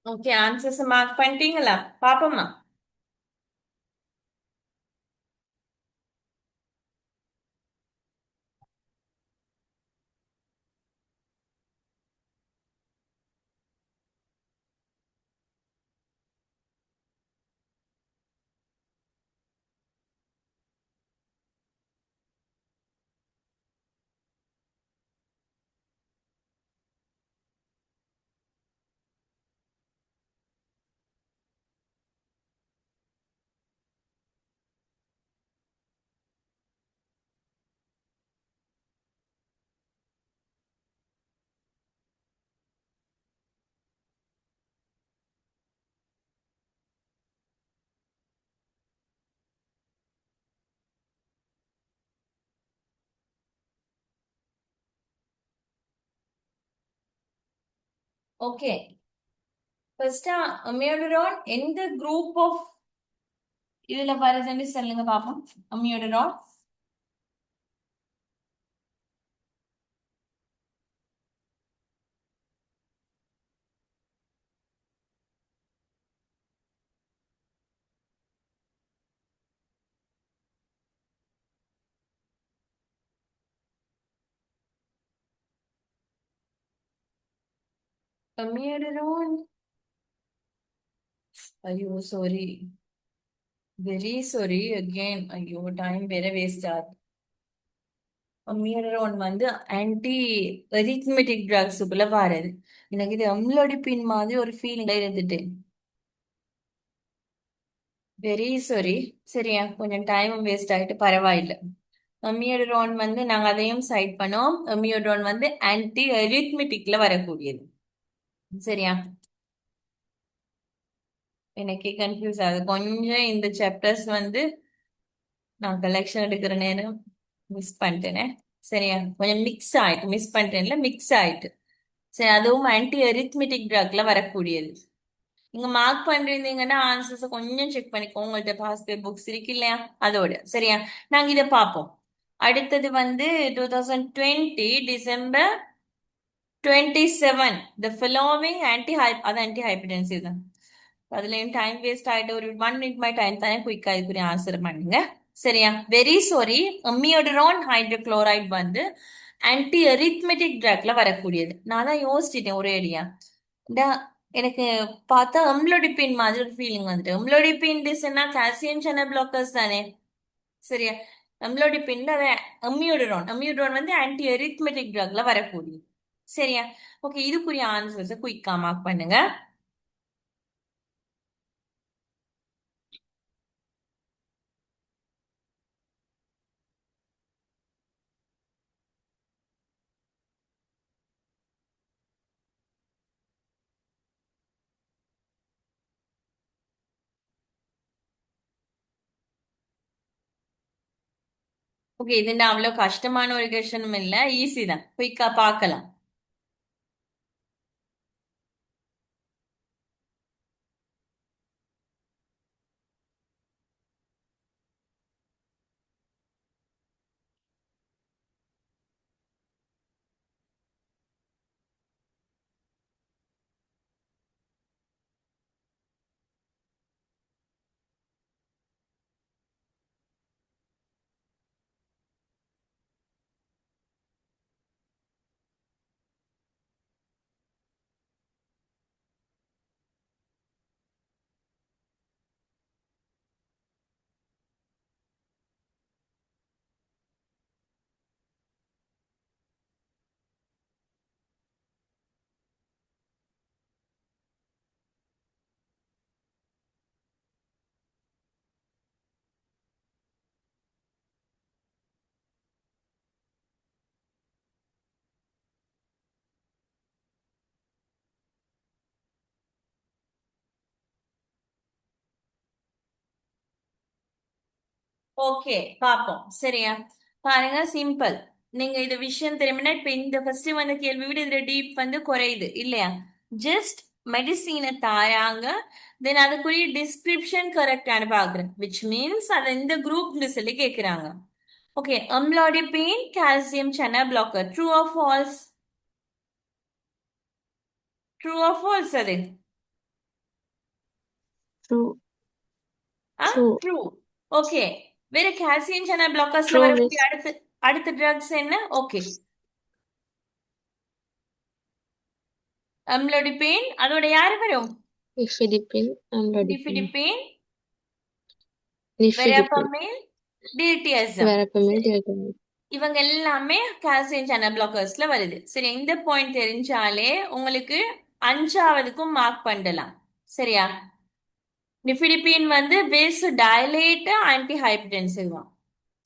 ஓகே, ஆன்சர்ஸ் மார்க் பண்ணிட்டீங்களா? பாப்போமா? ஓகே, ஃபர்ஸ்டா அமியோடரோன் எந்த குரூப் ஆஃப் இதுல வருதுன்னு சொல்லுங்க பாப்போம். அமியோடரோன். அமியோடரோன். ஐயோ சாரி, வெரி சாரி அகெயின். ஐயோ, டைம் வேற வேஸ்ட் ஆகுது. அமியோடரோன் வந்து ஆன்டி அரித்மெட்டிக் ட்ரக்ஸுக்குள்ள வாரது. எனக்கு இது அம்லோடிப்பின் மாதிரி ஒரு ஃபீல்ல இருந்துட்டு. Very sorry. சரியா, கொஞ்சம் டைமும் வேஸ்ட் ஆயிட்டு பரவாயில்ல. அமியோட்ரோன் வந்து நாங்க அதையும் சைட் பண்ணோம். அமியோட்ரோன் வந்து ஆன்டி அரித்மெட்டிக்ல வரக்கூடியது. சரியா, எனக்கே கன்ஃபியூஸ் ஆகுது கொஞ்சம். இந்த சாப்டர்ஸ் வந்து நான் கலெக்ஷன் எடுக்கிற நேரம் மிஸ் பண்ணிட்டேனே. சரியா, கொஞ்சம் மிக்ஸ் ஆயிட்டு, மிஸ் பண்ணிட்டேன்ல, மிக்ஸ் ஆயிட்டு. சரி, அதுவும் ஆன்டி அரித்மெட்டிக் ட்ரக்ல வரக்கூடியது. நீங்க மார்க் பண்றீங்கன்னா ஆன்சர்ஸ் கொஞ்சம் செக் பண்ணிக்கோங்க. உங்கள்ட்ட பாஸ்ட் புக்ஸ் இருக்கு இல்லையா, அதோட. சரியா, நாங்க இதை பார்ப்போம். அடுத்தது வந்து 2020 டிசம்பர் 27 த ஃபாலோவிங் அது ஆன்டி ஹைப்பர்டென்சிவ் தான். அதுலயும் டைம் வேஸ்ட் ஆயிட்டு ஒரு 1 மினிட் மாதிரி டைம் தானே, குயிக்கா இதுக்குரிய ஆன்சர் பண்ணுங்க. சரியா, வெரி சாரி. அம்மியோடரான் ஹைட்ரோகுளோரைடு வந்து ஆன்டி அரித்மெட்டிக் ட்ரக்ல வரக்கூடியது. நான் தான் யோசிச்சிட்டேன் ஒரே அடியா. எனக்கு பார்த்தா அம்லோடிபின் மாதிரி ஒரு ஃபீலிங் வந்துட்டு. அம்லோடிபின் டிஸ்னா கால்சியம் சேனல் பிளாக்கர்ஸ் தானே. சரியா, அம்லோடிபின்ல அம்மியோடரான். அம்மியோடரான் வந்து ஆன்டி அரித்மெட்டிக் ட்ரக்ல வரக்கூடியது. சரியா, ஓகே. இதுக்குரிய ஆன்சர்ஸ் குயிக்கா மார்க் பண்ணுங்க. ஓகே, இது நான் அவ்வளவு கஷ்டமான ஒரு கொஸ்டினும் இல்ல, ஈஸி தான். குயிக்கா பார்க்கலாம். ஓகே, பாப்போம். சரியா, பாருங்க, சிம்பிள். நீங்க இது விஷயம் தெரியுமா? இப்ப இந்த ஃபர்ஸ்ட் வந்த கேள்வி விட இதுல டீப் வந்து குறையுது இல்லையா? ஜஸ்ட் மெடிசீனை தாராங்க, தென் அதுக்குரிய டிஸ்கிரிப்ஷன் கரெக்டானு பாக்குறேன், விச் மீன்ஸ் அதை இந்த குரூப்னு சொல்லி கேக்குறாங்க. Okay, amlodipine calcium channel blocker. True or false? True or false அது? True. ஆ True. ட்ரூ. ஓகே. வேற கால்சியம் சேனல் பிளாக்கர்ஸ்ல True, வரக்கூடிய miss. அடுத்த அடுத்த ட்ரக்ஸ் என்ன? ஓகே. அம்லோடிபேன் அதோட யாரு வரும்? Nifedipine, amlodipine. டிஃபிடிபேன், Nifedipine. வெராப்பமேல், டிடிஎஸ்எம். Verapamil, diatomite. இவங்க எல்லாமே கால்சியம் சேனல் பிளாக்கர்ஸ்ல வருது. சரி, இந்த பாயிண்ட் தெரிஞ்சாலே உங்களுக்கு அஞ்சாவதுக்கும் மார்க் பண்ணலாம். சரியா? நிஃபிடிபின் வந்து வேசு டைலேட்டர் ஆன்டி ஹைப்பர்டென்சிவ்.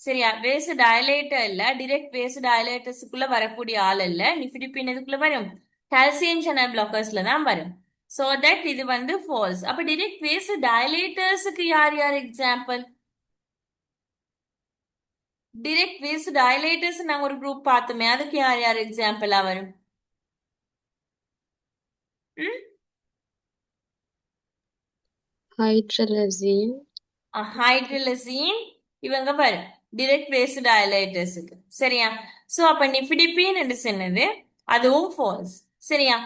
சரியா? வேசு டைலேட்டர் இல்ல, டிரெக்ட் வேசு டைலேட்டர்ஸுக்குள்ள வரக்கூடிய ஆள் இல்ல. நிஃபிடிபின் எதுக்குள்ள வரும்? கால்சியம் சேனல் பிளாக்கர்ஸ்ல தான் வரும். சோ தட் இது வந்து ஃபால்ஸ். அப்ப டிரெக்ட் வேசு டைலேட்டர்ஸுக்கு யார் யார் எக்ஸாம்பிள்? டிரெக்ட் வேசு டைலேட்டர்ஸ் நாங்க ஒரு குரூப் பார்த்தோமே, அதுக்கு யார் யார் எக்ஸாம்பிளா வரும்? ம்? Hydralazine. ஹைட்ரலசீன் இவங்க வரும் டிரெக்ட் வேஸ்ட் டயலைட்டர்ஸுக்கு. சரியா? சோ அப்ப நிஃபிடிபின் என்று சொன்னது அதுவும் ஃபால்ஸ். சரியா?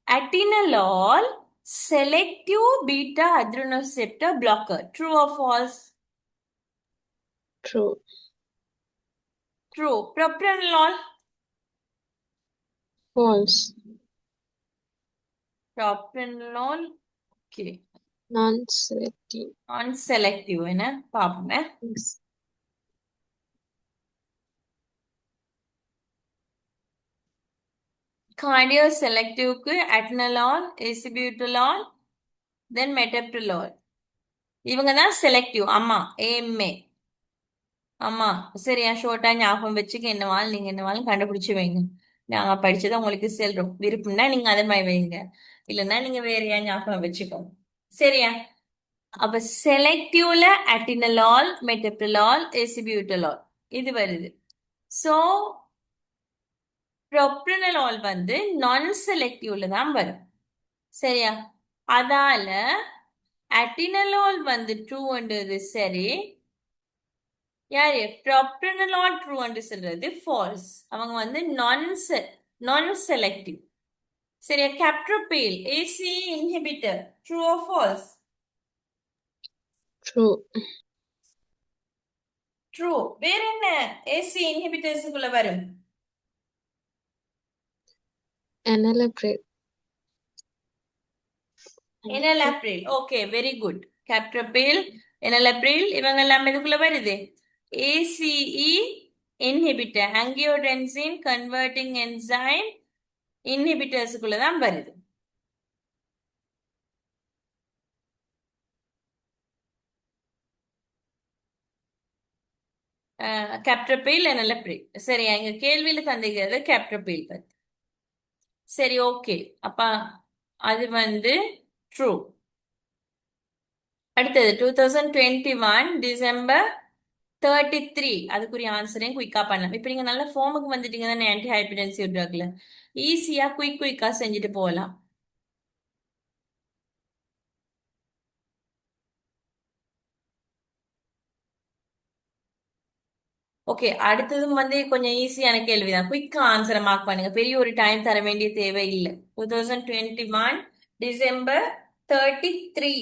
Atenolol selective beta adrenoceptor blocker. True or false? True. True. Propranolol? False. Propranolol okay, Non-selective. Non selective என்ன பாப்போமே. Yes. கார்டியோ செலக்டிவ்க்கு அட்னலால், எசிபியூட்டலால், தென் மெட்டப்ரலால். இவங்க தான் செலக்டிவ். ஆமா, ஏஎம்ஏ. ஆமா. சரியா? ஷோர்ட்டா ஞாபகம் வச்சுக்க. என்னவாலும் நீங்க என்னவாலும் கண்டுபிடிச்சு வைங்க. நாங்க படிச்சதை உங்களுக்கு செல்றோம். விருப்பம்னா நீங்க அதை மாதிரி வைங்க, இல்லைன்னா நீங்க வேறையா ஞாபகம் வச்சுக்கோங்க. சரியா? அப்ப செலக்டிவ்ல அட்டினலால், மெட்டப்ரலால், எசிபியூட்டலால் இது வருது. சோ ப்ரோப்ரனலால் வந்து நான் செலக்டிவ்ல தான் வரும். சரியா? அதால அட்டினலால் வந்து ட்ரூன்றது சரி, யாரு ப்ரோப்ரனலால் ட்ரூன்னு சொல்றது ஃபால்ஸ். அவங்க வந்து நான் செலக்டிவ். சரியா? Captopril ACE inhibitor. True or false? True. True. வேற என்ன ஏசி இன்ஹிபிட்டர்ஸுக்குள்ள வரும்? Enalapril. Enalapril. Okay, very good. Captopril, enalapril இவங்க எல்லாம் இதுக்குள்ள வருது. ACE inhibitor, angiotensin converting enzyme இன்ஹிபிட்டர்ஸுக்குள்ள தான் வருது. கேப்ட்ரோபைல் எனலப்ரில். சரி, எங்க கேள்வியில தந்திக்கிறது கேப்ட்ரோபைல் பத்தி. சரி, ஓகே. அப்ப அது வந்து ட்ரூ. அடுத்தது 2021 டிசம்பர் 33. அதுக்குரிய ஆன்சரையும் குயிக்கா பண்ணலாம். இப்ப நீங்க நல்ல ஃபார்முக்கு வந்துட்டீங்க தானே ஆன்டி ஹைப்பர்டென்சிவ் ட்ரக்ல. ஈஸியா குயிக்கா செஞ்சுட்டு போகலாம். ஓகே, அடுத்ததும் வந்து கொஞ்சம் ஈஸியான கேள்விதான். குயிக்கா ஆன்சரை மார்க் பண்ணுங்க. பெரிய ஒரு டைம் தர வேண்டிய தேவை இல்லை. 2021 டிசம்பர் 33.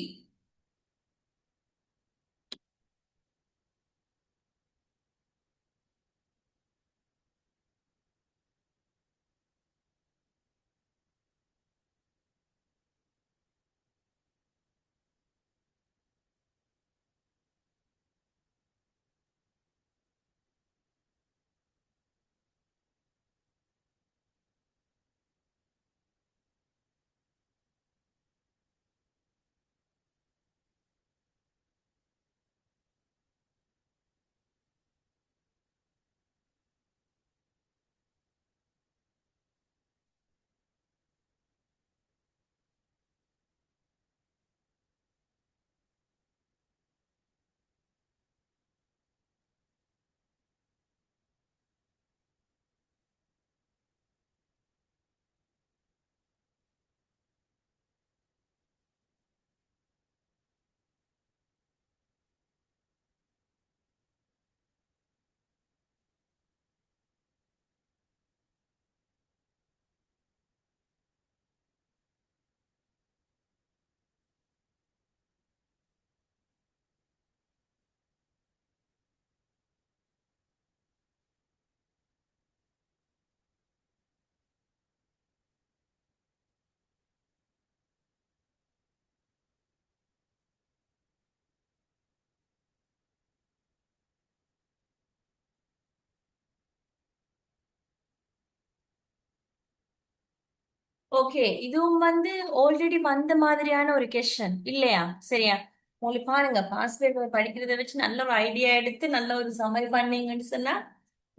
ஓகே, இதுவும் வந்து ஆல்ரெடி வந்த மாதிரியான ஒரு கொஸ்டின் இல்லையா? சரியா? உங்களுக்கு பாருங்க, பாஸ் பேப்பர் படிக்கிறத வச்சு நல்ல ஒரு ஐடியா எடுத்து நல்ல ஒரு சம்மரி பண்ணீங்கன்னு சொன்னா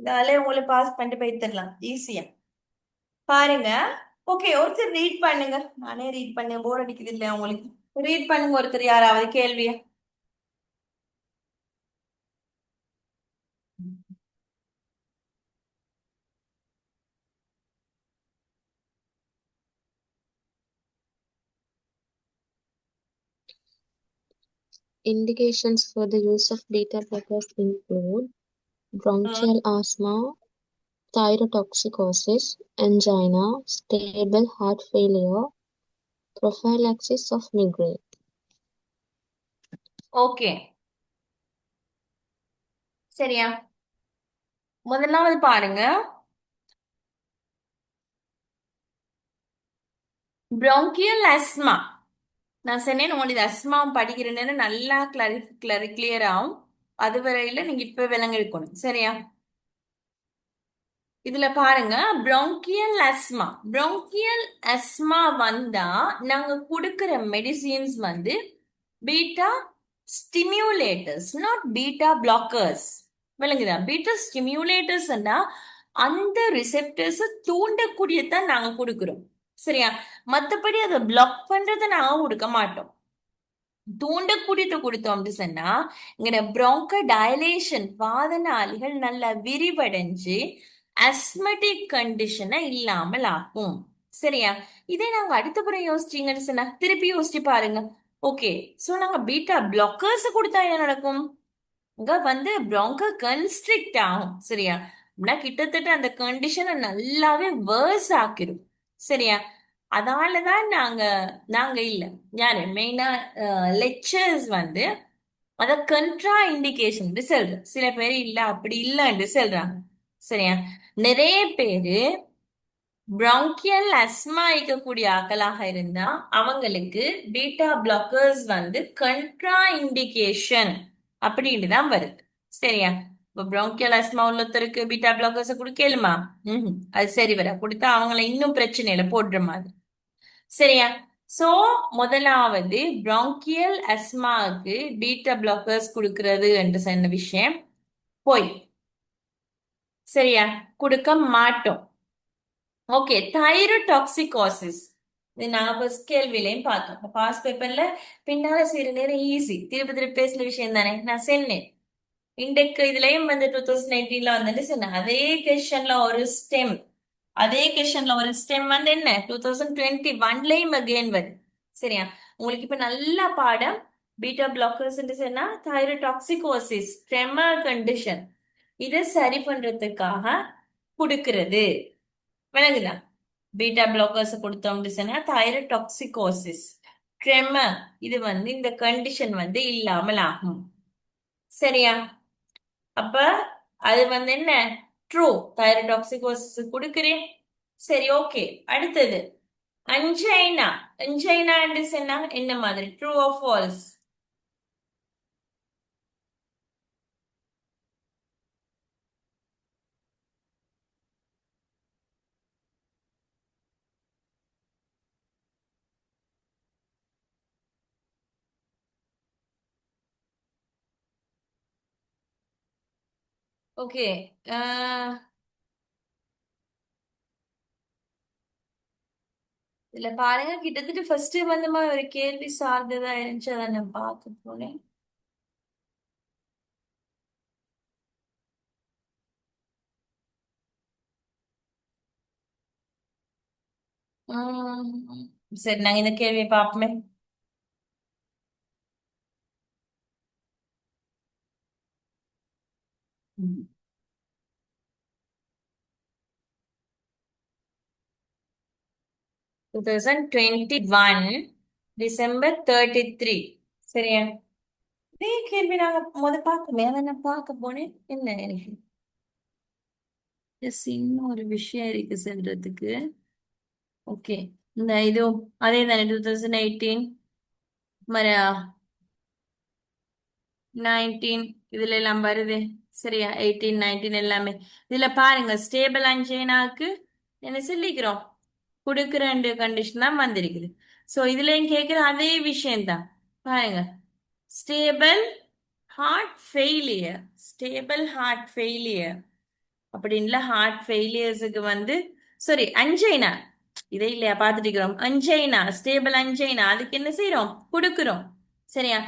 இதாலே உங்களை பாஸ் பண்ணிட்டு போயிடலாம் ஈஸியா. பாருங்க. ஓகே, ஒருத்தர் ரீட் பண்ணுங்க. நானே ரீட் பண்ணேன், போர் அடிக்குது இல்லையா உங்களுக்கு? ரீட் பண்ணுங்க ஒருத்தர், யாராவது கேள்வியா. Indications for the use of beta blockers include bronchial asthma, thyrotoxicosis, angina, stable heart failure, prophylaxis of migraine. Okay, சரியா? முதலாவது பாருங்க, bronchial asthma. நான் சொன்னேன் உங்களுக்கு அஸ்மா படிக்கிறேன்னு நல்லா கிளியர் ஆகும். அது வரையில நீங்க இப்ப விலங்கு எடுக்கணும், சரியா? இதுல பாருங்க, bronchial asthma. bronchial asthma வந்தா நாங்க கொடுக்கிற மெடிசின்ஸ் வந்து பீட்டா ஸ்டிமுலேட்டர்ஸ், நாட் பீட்டா பிளாக்கர்ஸ். விளங்குதா? பீட்டா ஸ்டிமுலேட்டர்ஸ்னா அந்த ரிசெப்டர்ஸ் தூண்டக்கூடியதான் நாங்க கொடுக்கிறோம், சரியா? மத்தபடி அதை பிளாக் பண்றதை நாங்க கொடுக்க மாட்டோம். தூண்டக்கூடியதை கொடுத்தோம் அப்படின்னு சொன்னா இங்க broncho டைலேஷன், வாத நாளிகள் நல்லா விரிவடைஞ்சு அஸ்மட்டிக் கண்டிஷனை இல்லாமல் ஆக்கும், சரியா? இதே நாங்க அடுத்த புறம் யோசிச்சீங்கன்னு சொன்னா திருப்பி யோசிச்சு பாருங்க. ஓகே, சோ நாங்க பீட்டா பிளாக்கர்ஸ் கொடுத்தா என்ன நடக்கும்? இங்க வந்து broncho கன்ஸ்ட்ரிக்ட் ஆகும், சரியா? அப்படின்னா கிட்டத்தட்ட அந்த கண்டிஷனை நல்லாவே வேர்ஸ் ஆக்கிரும், சரியா? அதனாலதான் நாங்க நாங்க இல்ல, யாரு மெயினா லெக்சர்ஸ் வந்து அத கண்ட்ரா இண்டிகேஷன் சொல்றோம். சில பேர் இல்ல அப்படி இல்லைன்னு சொல்றாங்க, சரியா? நிறைய பேரு பிராங்கியல் அஸ்மா இருக்கக்கூடிய ஆக்களாக இருந்தா அவங்களுக்கு பீட்டா பிளாக்கர்ஸ் வந்து கண்ட்ரா இண்டிகேஷன் அப்படின்னு தான் வருது, சரியா? இப்போ பிராங்கியல் அஸ்மா உள்ளத்தருக்கு பீட்டா பிளாக்கர்ஸ் கொடுக்கலுமா? அது சரி வர கொடுத்தா அவங்கள இன்னும் பிரச்சனையில போடுற மாதிரி, சரியா? சோ முதலாவது பிராங்கியல் அஸ்மாவுக்கு பீட்டா பிளாக்கர்ஸ் கொடுக்கிறது என்று சொன்ன விஷயம் போய், சரியா? கொடுக்க மாட்டோம். ஓகே, தைரோடாக்சிகோசிஸ். இது நாங்க ஃபர்ஸ்ட் கேள்வியிலையும் பார்த்தோம், பாஸ் பேப்பர்ல பின்னால செய்யற நேரம் ஈஸி, திருப்பி திருப்பி பேசுன விஷயம் தானே நான் சொன்னேன். இன்டெக் இதுலயும் வந்து 2019ல வந்துட்டு சொன்னேன், அதே கொஸ்டின்ல ஒரு ஸ்டெம் வந்து என்ன 2021லயும் அகெயின் வருது, சரியா? உங்களுக்கு இப்ப நல்ல பாடம். பீட்டா பிளாக்கர்ஸ் சொன்னா தைரோடாக்சிகோசிஸ் ட்ரெமர் கண்டிஷன், இதை சரி பண்றதுக்காக கொடுக்கிறது, விளங்குதா? பீட்டா பிளாக்கர்ஸ் கொடுத்தோம்னு சொன்னா தைரோடாக்சிகோசிஸ் ட்ரெமர், இது வந்து இந்த கண்டிஷன் வந்து இல்லாமல் ஆகும், சரியா? அப்ப அது வந்து என்ன ட்ரூ, தைரோடாக்சிகோசிஸ் கொடுக்கிறேன், சரி. ஓகே, அடுத்தது அஞ்சைனா. அஞ்சைனா சொன்னா என்ன மாதிரி, ட்ரூ ஆர் ஃபால்ஸ்? ஓகே, இதுல பாருங்க, கிட்டத்தட்ட ஃபர்ஸ்ட் வந்து ஒரு கேள்வி சார்ந்ததா இருந்துச்சு, அதை நான் பார்க்க போனேன். உம் சரி, நாங்க இந்த கேள்வியை பார்ப்போமே. 2021 December 31, சரியா? இதே கேள்வி நாங்க பார்க்கவே, அதை நான் பார்க்க போனேன். என்ன எனக்கு just இன்னும் ஒரு விஷயம் இருக்கு சொல்றதுக்கு. ஓகே, இந்த இது அதே தானே 2018 மர 19 இதுல எல்லாம் வருது, சரியா? 18 19 எல்லாமே இதுல பாருங்க. ஸ்டேபிள் அஞ்சைனாக்கு என்ன சொல்லிக்கிறோம், கொடுக்குற கண்டிஷன் தான் வந்திருக்குது. ஸோ இதுலயும் கேட்குற அதே விஷயம்தான். பாருங்க, stable heart failure, stable heart failure அப்படின்ல ஹார்ட் ஃபெயிலியர்ஸுக்கு வந்து சாரி அஞ்சைனா, இதை இல்லையா பார்த்துட்டு இருக்கிறோம். அஞ்சைனா, ஸ்டேபிள் அஞ்சைனா, அதுக்கு என்ன செய்யறோம்? கொடுக்குறோம். சரியா?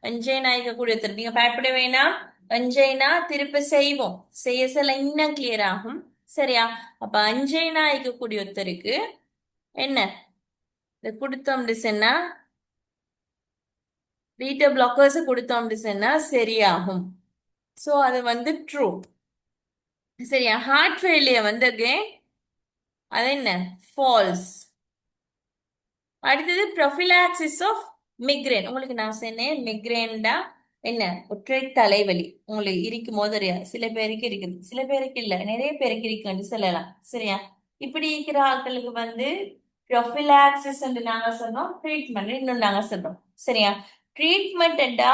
அஞ்சைனா இங்க கொடுத்துரு, நீங்க பயப்பட வேணாம். அஞ்சைனா திருப்பி செய்வோம், செய்ய சொல்ல இன்னும் கிளியர் ஆகும். சரியா? அப்ப அஞ்சைனா இருக்கக்கூடிய ஒருத்தருக்கு என்ன இது கொடுத்தோம்னு சொன்னா, பீட்டா பிளாக்கர்ஸ் கொடுத்தோம்னு சொன்னா சரியாகும். சோ அது வந்து ட்ரூ. சரியா? ஹார்ட் ஃபெயிலியர் வந்து again அது என்ன? ஃபால்ஸ். அடுத்தது ப்ரொஃபிலாக்சிஸ் ஆஃப் மிக்ரேன். உங்களுக்கு நான் சொன்னேன் மிக்ரேன்டா என்ன? ஒற்றை தலைவலி உங்களுக்கு இருக்கும் போது சில பேருக்கு இருக்குது, சில பேருக்கு இல்ல, நிறைய பேருக்கு இருக்குன்னு சொல்லலாம். சரியா? இப்படி இருக்கிற ஆட்களுக்கு வந்து ப்ரொஃபிலாக்சிஸ் நாங்க சொன்னோம், ட்ரீட்மெண்ட் இன்னும் நாங்க சொல்றோம். சரியா? ட்ரீட்மெண்ட்டா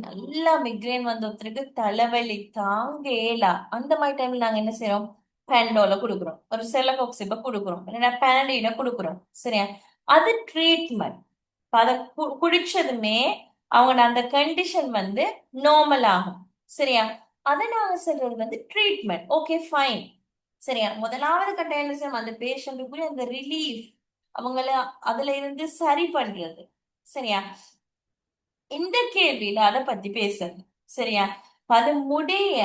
நல்லா மிக்ரேன் வந்த ஒருத்தருக்கு தலைவலி தாங்க இயலா, அந்த மாதிரி டைம்ல நாங்க என்ன செய்யறோம்? பேண்டோல கொடுக்குறோம், ஒரு செலகோக்சிப கொடுக்குறோம், இல்லைன்னா பேனடின கொடுக்குறோம். சரியா? அது ட்ரீட்மெண்ட். அதை குடிச்சதுமே அவங்க அந்த கண்டிஷன் வந்து நார்மல் ஆகும். சரியா? அதை நாங்க சொல்றது வந்து ட்ரீட்மெண்ட். Okay fine. சரியா? முதலாவது கட்டாயம் அந்த பேஷண்ட்டுக்குரிய அந்த ரிலீஃப், அவங்கள அதுல இருந்து சரி பண்றது. சரியா? இந்த கேள்வியில அதை பத்தி பேசுறது. சரியா? அது முடிய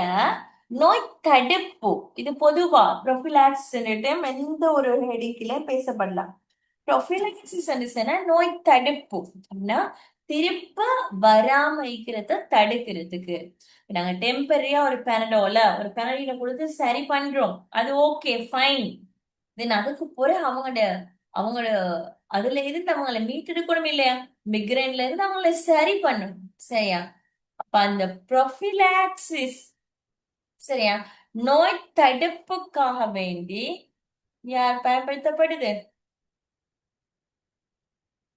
நோய் தடுப்பு, இது பொதுவா ப்ரொஃபிலாக்ஸ் எந்த ஒரு ஹெடிக்கில பேசப்படலாம். ப்ரொஃபிலாக்சிஸ் நோய் தடுப்பு அப்படின்னா திருப்ப வராம இருக்கிறத தடுக்கிறதுக்கு நாங்க டெம்பரரியா ஒரு பேனடோல ஒரு பேனடின கொடுத்து சரி பண்றோம், அது ஓகே ஃபைன். தென் அதுக்கு பிறகு அவங்களோட அவங்களோட அதுல இருந்து அவங்கள மீட்டெடுக்கணும் இல்லையா? மிக்ரேன்ல இருந்து அவங்கள சரி பண்ணணும். சரியா? அப்ப அந்த ப்ரொஃபிலாக்சிஸ், சரியா, நோய் தடுப்புக்காக வேண்டி யார் பயன்படுத்தப்படுது?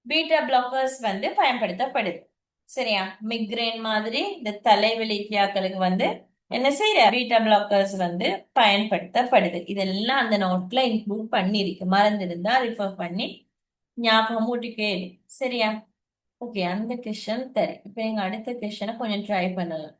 பீட்டா பிளாக்கர்ஸ் வந்து பயன்படுத்தப்படுது. சரியா? மிக்ரேன் மாதிரி இந்த தலைவலிக்காக்களுக்கு வந்து என்ன செய்யற பீட்டா பிளாக்கர்ஸ் வந்து பயன்படுத்தப்படுது. இதெல்லாம் அந்த நோட்ல இன்க்ளூட் பண்ணிருக்கு, மறந்திருந்தா ரிஃபர் பண்ணி ஞாபகம் ஊட்டிக்கே. சரியா? ஓகே, அந்த கொஸ்டின் சரி. இப்ப எங்க அடுத்த கொஸ்டினை கொஞ்சம் ட்ரை பண்ணலாம்.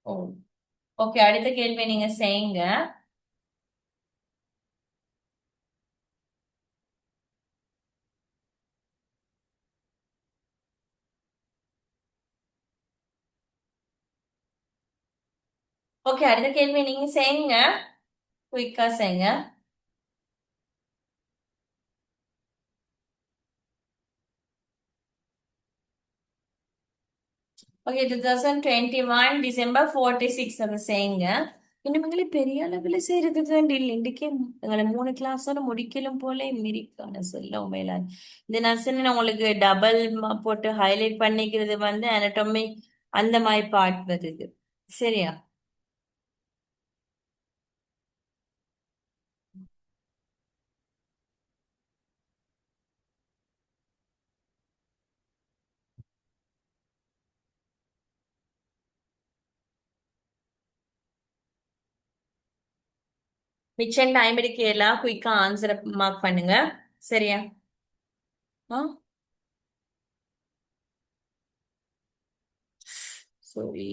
ஓ, ஓகே, அடுத்த கேள்வி நீங்க செய்யுங்க. ஓகே, அடுத்த கேள்வி நீங்க செய்யுங்க, குயிக்கா செய்யுங்க. ஓகே, 2021 டிசம்பர் 46 அதை செய்யுங்க. இன்னும் எங்களை பெரிய அளவுல செய்யறதுக்கு வேண்டி இல்லை, இன்றைக்கே எங்களை 3 கிளாஸோட முடிக்கலும் போல மிரிக்கான சொல்ல உண்மையில. இந்த நர்சன் உங்களுக்கு டபுள் போட்டு ஹைலைட் பண்ணிக்கிறது வந்து anatomy அந்த மாதிரி பார்ட் வருது. சரியா? மிச்சம் டைம் எடுக்கலாம், குயிக்கா ஆன்சரை மார்க் பண்ணுங்க. சரியா? ஆ, சரி.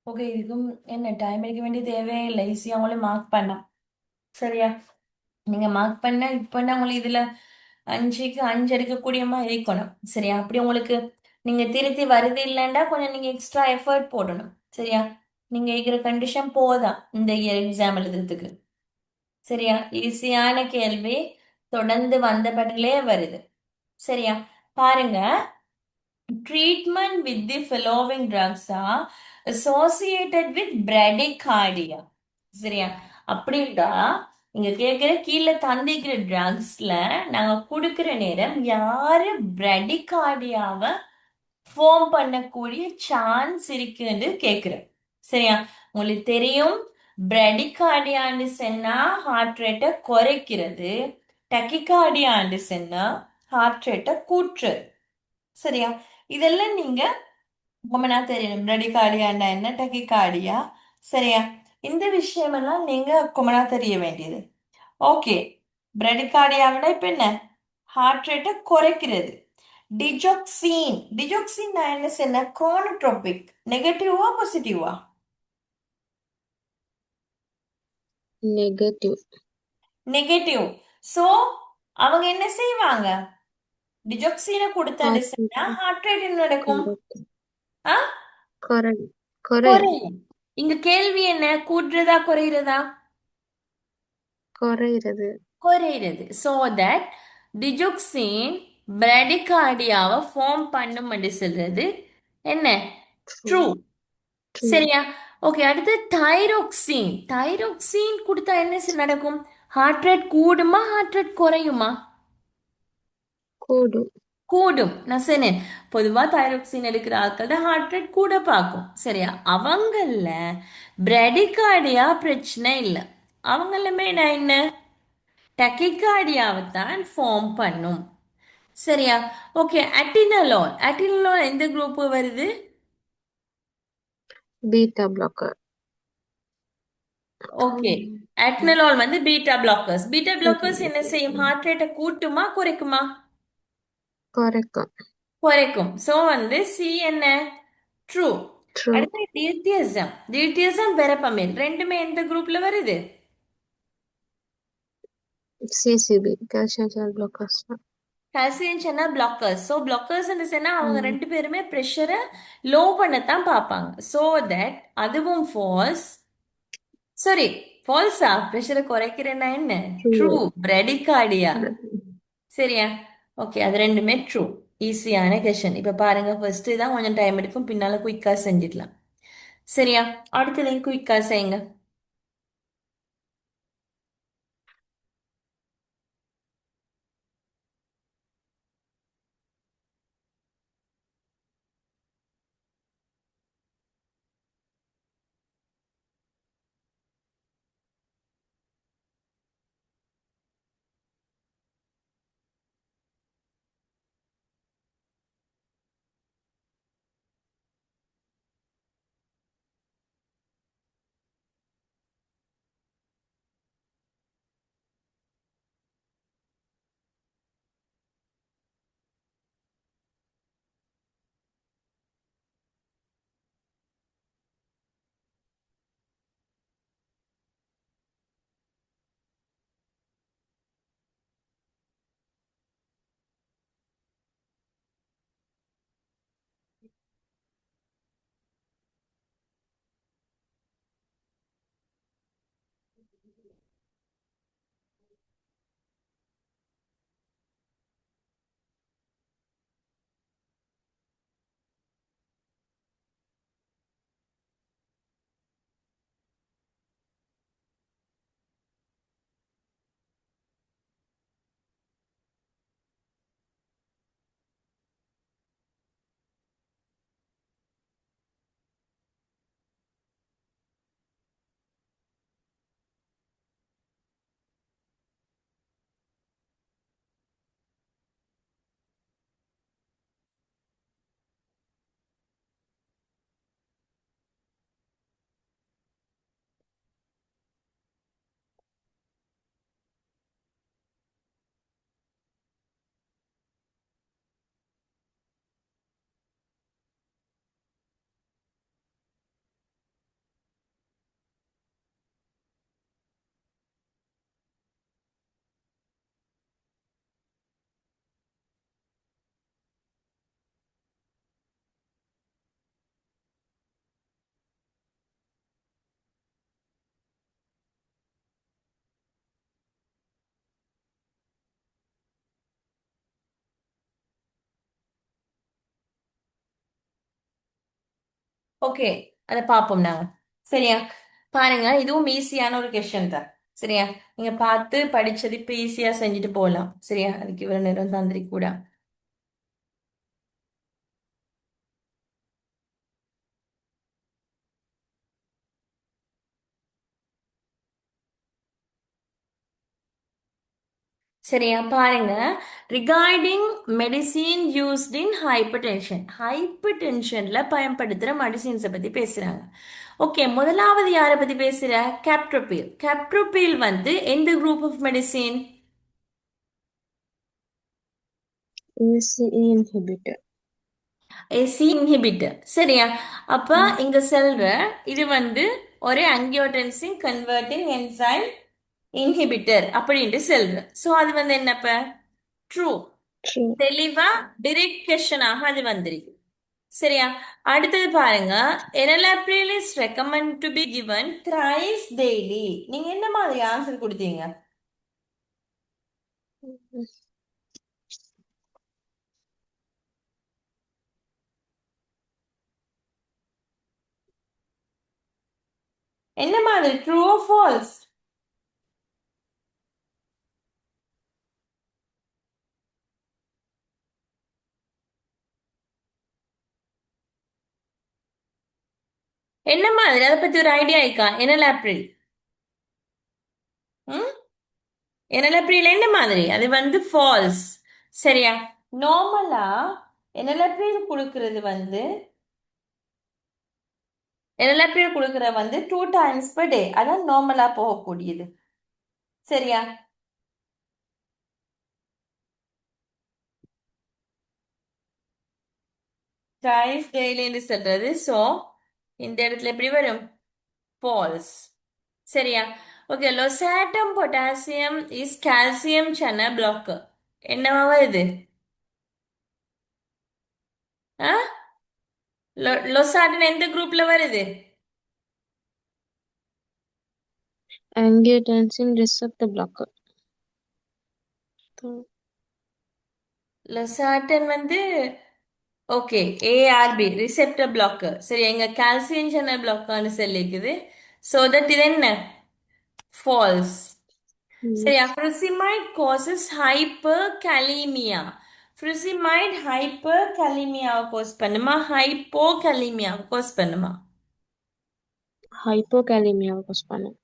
ஓகே, இதுக்கும் என்ன டைம் எடுக்க வேண்டிய தேவையே இல்லை, ஈஸியா அவங்களே மார்க் பண்ணலாம். சரியா? நீங்க மார்க் பண்ண இப்ப உங்களுக்கு இதுல 5க்கு 5 எடுக்கக்கூடிய மாதிரி இருக்கணும். சரியா? அப்படி உங்களுக்கு நீங்க திருத்தி வருது இல்லைன்னா கொஞ்சம் நீங்க எக்ஸ்ட்ரா எஃபர்ட் போடணும். சரியா? நீங்க இருக்கிற கண்டிஷன் போதாம் இந்த இயர் எக்ஸாம் எழுதுறதுக்கு. சரியா? ஈஸியான கேள்வி தொடர்ந்து வந்தபடிலே வருது. சரியா? பாருங்க, treatment with the following drugs are associated with bradycardia. சரியா? அப்படின்டா இங்க கேட்கிற கீழே தந்திக்கிற ட்ரக்ஸ்ல நாங்க கொடுக்கிற நேரம் யாரு பிரெடிகார்டியாவை ஃபார்ம் பண்ணக்கூடிய சான்ஸ் இருக்குன்னு கேக்குறேன். சரியா? உங்களுக்கு தெரியும், பிரெடிகார்டியான்னு சொன்னா ஹார்ட் ரேட்டை குறைக்கிறது, டக்கிகார்டியான்னு சொன்னா ஹார்ட் ரேட்டை கூட்டுறது. சரியா? இதெல்லாம் நீங்க உண்மையா தெரியணும், பிரெடிகார்டியாண்டா என்ன, டக்கிகார்டியா. சரியா? இந்த விஷயமெல்லாம் நீங்க குமனா தெரிய வேண்டியது. ஓகே, பிரெடிகார்டியாவிட இப்ப என்ன, ஹார்ட் ரேட்டை குறைக்கிறது. டிஜோக்சின், டிஜோக்சின் என்ன சொன்ன, குரோனோட்ரோபிக். நெகட்டிவா பாசிட்டிவா? negative. நெகட்டிவ். சோ அவங்க என்ன செய்வாங்க, டிஜோக்சினை கொடுத்தாண்டு Heart சொன்னா rate ஹார்ட் ரேட் என்ன நடக்கும்? correct. ஆ, Correct. Correct. குறையும். இங்க கேள்வி என்ன, கூட்டுறதா குறைகிறதா? குறைகிறது. குறைகிறது. ஸோ தட் டிஜோக்சின் பிரெடிகார்டியாவை ஃபார்ம் பண்ணும் என்று சொல்றது என்ன, ட்ரூ. True. True. சரியா? ஓகே, அடுத்து தைரோக்சின். தைரோக்சின் கொடுத்தா என்ன நடக்கும்? ஹார்ட் ரேட் கூடுமா, ஹார்ட் ரேட் குறையுமா? கூடும். கூடும். நான் சொன்னேன், பொதுவா தைரோக்சின் எடுக்கிற ஆட்கள் தான் ஹார்ட் ரேட் கூட பார்க்கும். சரியா? அவங்கள பிரெடிகார்டியா பிரச்சனை இல்லை, அவங்களுமே நான் என்ன, டக்கிகார்டியாவை தான் ஃபார்ம் பண்ணும். சரியா? ஓகே, அட்டினலோல். அட்டினலோல் எந்த குரூப் வருது? Beta blocker. ஓகே, Um, அட்னலால் வந்து பீட்டா பிளாக்கர்ஸ். பீட்டா பிளாக்கர்ஸ் என்ன செய்யும், ஹார்ட் ரேட்டை கூட்டுமா குறைக்குமா? குறைக்கும். குறைக்கும். சோ வந்து சி என்ன, ட்ரூ. True. அடுத்து டியூட்டியசம். டியூட்டியசம் வெரப்பமில் ரெண்டுமே எந்த குரூப்ல வருது? CCB. Calcium channel blockers. Calcium channel blockers. So blockers சொன்னா அவங்க ம். ரெண்டு பேருமே ப்ரெஷரை லோ பண்ணத்தான் பார்ப்பாங்க. ஸோ தட் அதுவும் ஃபால்ஸ். சாரி, ஃபால்ஸா? ப்ரெஷரை குறைக்கிறேன்னா என்ன, ட்ரூ. True. பிரெடிகார்டியா. சரியா? ஓகே, அது ரெண்டுமே ட்ரூ. ஈஸியான கொஸ்டின். இப்ப பாருங்க, ஃபர்ஸ்ட் தான் கொஞ்சம் டைம் எடுக்கும், பின்னால குயிக்கா செஞ்சிடலாம். சரியா? அடுத்தது குயிக்கா செய்யுங்க. ஓகே, அதை பார்ப்போம் நாங்க. சரியா? பாருங்க, இதுவும் ஈஸியான ஒரு கொஸ்டின் தான். சரியா? நீங்க பார்த்து படிச்சது இப்ப ஈஸியா செஞ்சுட்டு போகலாம். சரியா? அதுக்கு இவ்வளவு நேரம் தந்திரிக்க கூட. சரியா? பாருங்க, regarding medicine used in hyper tension. Hyper டென்ஷன்ல பயன்படுத்துற மெடிசின்ஸை பத்தி பேசுறாங்க. ஓகே, முதலாவது யாரை பத்தி பேசுற? கேப்டோபில். கேப்டோபில் வந்து எந்த group of medicine? ACE inhibitor. ACE inhibitor. சரியா? அப்ப இங்க செல்ற இது வந்து ஒரு அங்கியோடென்சின் கன்வெர்ட்டிங் என்சைம் இன்ஹிபிட்டர் அப்படின்ட்டு செல்ற. சோ அது வந்து என்னப்ப? ட்ரூ. True. தெளிவா டிரெக்ட் கொஸ்டினாக அது வந்திருக்கு. சரியா? அடுத்தது பாருங்க, enalapril is recommend to be given thrice daily. நீங்க என்ன மாதிரி ஆன்சர் கொடுத்தீங்க? என்ன மாதிரி? True or false? என்ன மாதிரி? அதை பத்தி ஒரு ஐடியா இருக்கா? enalapril. ம் enalapril என்ன மாதிரி? அது வந்து ஃபால்ஸ். சரியா? நார்மலா enalapril கொடுக்கிறது வந்து enalapril கொடுக்கறது வந்து 2 times per day. அதான் நார்மலா போகக்கூடியது. சரியா? த்ரைஸ் டெய்லின்னு சொல்றது. ஸோ இந்த இடத்துல எப்படி வரும்? ஃபால்ஸ். சரியா? Okay, losartan potassium is calcium channel blocker. என்னவா வருது? ஆ லொசாட்டன் எந்த குரூப்ல வருது? Angiotensin receptor blocker. So, லொசாட்டன் வந்து ஓகே, ஏஆர்பி ரிசெப்டர் பிளாக்கர். சரி, எங்க கால்சியம் சேனல் பிளாக்கர்னு சொல்லிக்குது. ஸோ தட் இது என்ன? ஃபால்ஸ். சரியா? yes. ஃப்ருசிமைட் causes hyperkalemia. ஃப்ருசிமைட் ஹைப்பர்கலிமியாவை கோஸ் பண்ணுமா, ஹைப்போகலிமியாவை கோஸ் பண்ணுமா? Hypokalemia cause பண்ணும்.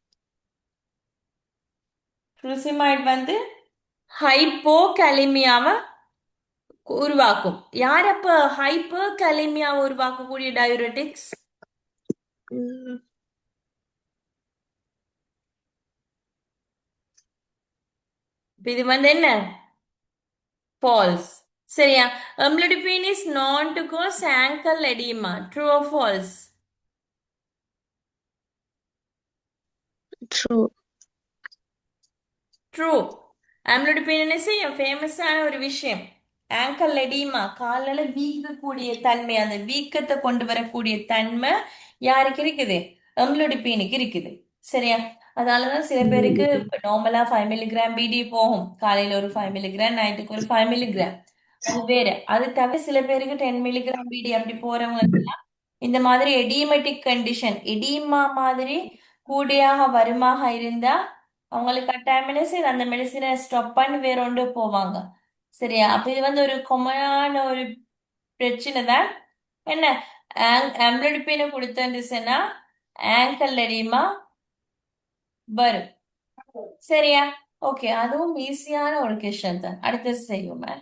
ஃப்ருசிமைட் வந்து ஹைப்போகலிமியாவை உருவாக்கும். யார் அப்ப ஹைப்பர்கலிமியாவை உருவாக்கக்கூடிய டயூரெட்டிக்ஸ்? Mm, இது வந்து என்ன? ஃபால்ஸ். சரியா? amlodipine is known to cause ankle edema. True or false? true. True. amlodipine என்ன செய்யும்? ஃபேமஸான ஒரு விஷயம். ஆங்கல் எடிமா, காலால வீக்கக்கூடிய தன்மை, அந்த வீக்கத்தை கொண்டு வரக்கூடிய தன்மை யாருக்கு இருக்குது? amlodipine இருக்குது. சரியா? அதனாலதான் சில பேருக்கு நார்மலா 5 mg பிடி போகும். காலையில ஒரு 5 mg, நைட்டுக்கு ஒரு 5 mg. அது வேற. அது தவிர சில பேருக்கு 10 mg பிடி அப்படி போறவங்க இந்த மாதிரி எடியமெட்டிக் கண்டிஷன், எடிமா மாதிரி கூடியாக வருமாக இருந்தா அவங்களுக்கு கட்டாயம் என்ன செய்யுது? அந்த மெடிசினை ஸ்டாப் பண்ணி வேற ஒன்று போவாங்க. சரியா? அப்ப இது வந்து ஒரு கொமையான ஒரு பிரச்சனை தான். என்ன? அம்லோடிப்பீனை கொடுத்துருந்துச்சுன்னா ஆங்கல் எடிமா வரும். சரியா? ஓகே, அதுவும் ஈஸியான ஒரு கொஸ்டின் தான். அடுத்தது செய்யுமே.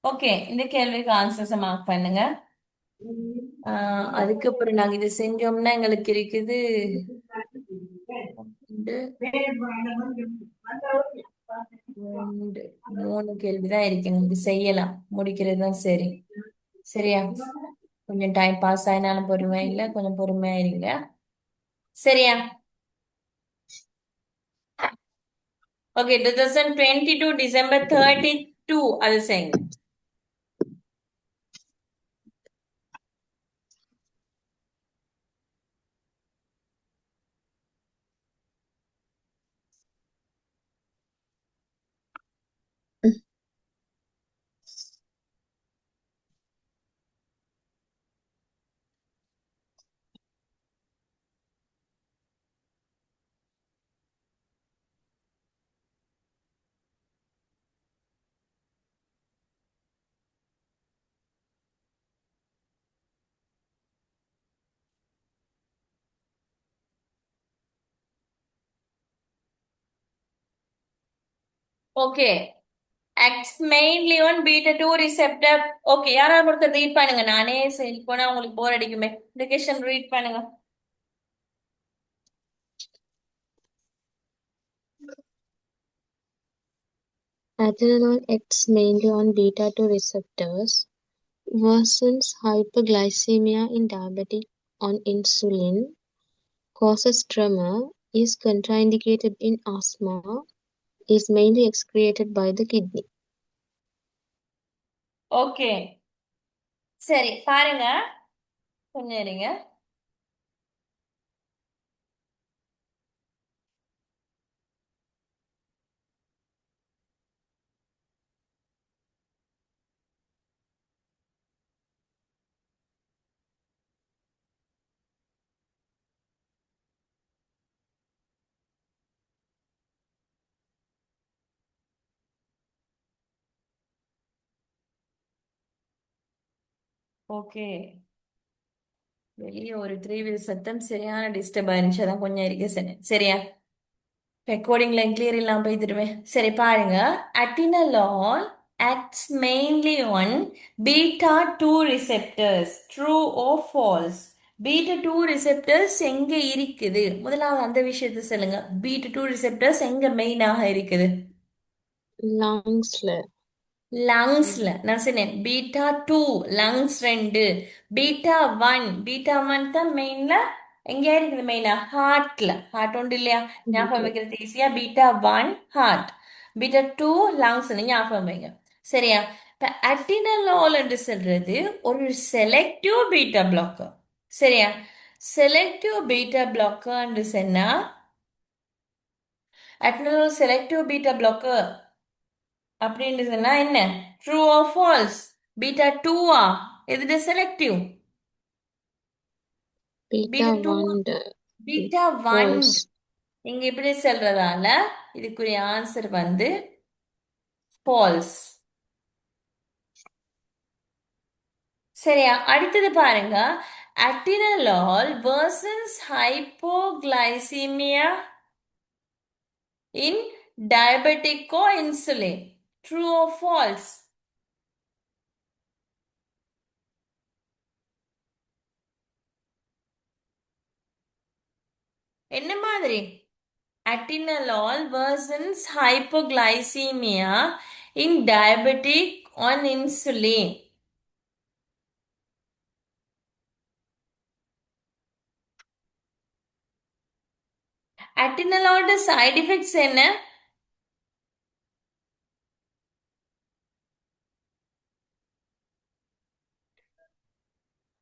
ஓகே, இந்த கேள்விக்கு ஆன்சர்ஸை மார்க் பண்ணுங்க. அதுக்கப்புறம் நாங்க இது செஞ்சோம்னா எங்களுக்கு இருக்குது ரெண்டு மூணு கேள்விதான் இருக்கு, உங்களுக்கு செய்யலாம், முடிக்கிறது தான் சரி. சரியா? கொஞ்சம் டைம் பாஸ் ஆயினாலும் பொறுமை இல்லை, கொஞ்சம் பொறுமையா இருங்க. சரியா? ஓகே, 2022 December 32 அது செய்யுங்க. Okay, acts mainly on beta 2 receptor. Okay, யாராவது ஒருத்தர் ரீட் பண்ணுங்க, நானே சரி போனா உங்களுக்கு போர் அடிக்குமே. இந்த கொஸ்டின் ரீட் பண்ணுங்க. Atenolol acts mainly on beta 2 receptors, worsens hyperglycemia in diabetic on insulin, causes tremor, is contraindicated in asthma, is mainly excreted by the kidney. Okay, சரி பாருங்க, கொஞ்சம் இருங்க. ஓகே, வெளியே ஒரு த்ரீ வீல் சத்தம் சரியான டிஸ்டர்ப் ஆயிருந்துச்சு, அதான் கொஞ்சம் இருக்க சொன்னேன். சரியா? ரெக்கார்டிங் லைன் கிளியர் இல்லாம போய் திரும்பேன். சரி பாருங்க, அட்டினலால் acts mainly on beta 2 receptors. True or false? beta 2 receptors எங்க இருக்குது? முதலாவது அந்த விஷயத்தை சொல்லுங்க. beta 2 receptors எங்க மெயினாக இருக்குது? Lungs-ல. லங்ஸ்ல. நான் சொன்னேன் பீட்டா 2 லங்ஸ் 2, பீட்டா 1 தான் மெயின்ல. எங்கேயா இருக்குது மெயினா? ஹார்ட்ல. ஹார்ட் உண்டு இல்லையா? ஞாபகம் Beta. வைக்கிறது ஈஸியா. பீட்டா 1 ஹார்ட், பீட்டா 2 லங்ஸ் ஞாபகம் வைங்க. சரியா? இப்ப அட்டினலால் என்று சொல்றது ஒரு செலக்டிவ் பீட்டா பிளாக்கர். சரியா? செலக்டிவ் பீட்டா பிளாக்கர் என்று சொன்னா, அட்டினலால் செலக்டிவ் பீட்டா பிளாக்கர் அப்படின்னு சொன்னா என்ன? True or falls? பீட்டா 2ஆ? எது selective? Beta beta 2, 1 beta 1. false. நீங்க இப்படி சொல்றதால இதுக்குரிய ஆன்சர் வந்து ஃபால்ஸ். சரியா? அடுத்தது பாருங்க, atenolol worsens hypoglycemia in diabetic on insulin. True or false? என்ன மாதிரி? Atenolol worsens hypoglycemia in diabetic on insulin. அட்டினலோட சைடு எஃபெக்ட்ஸ் என்ன?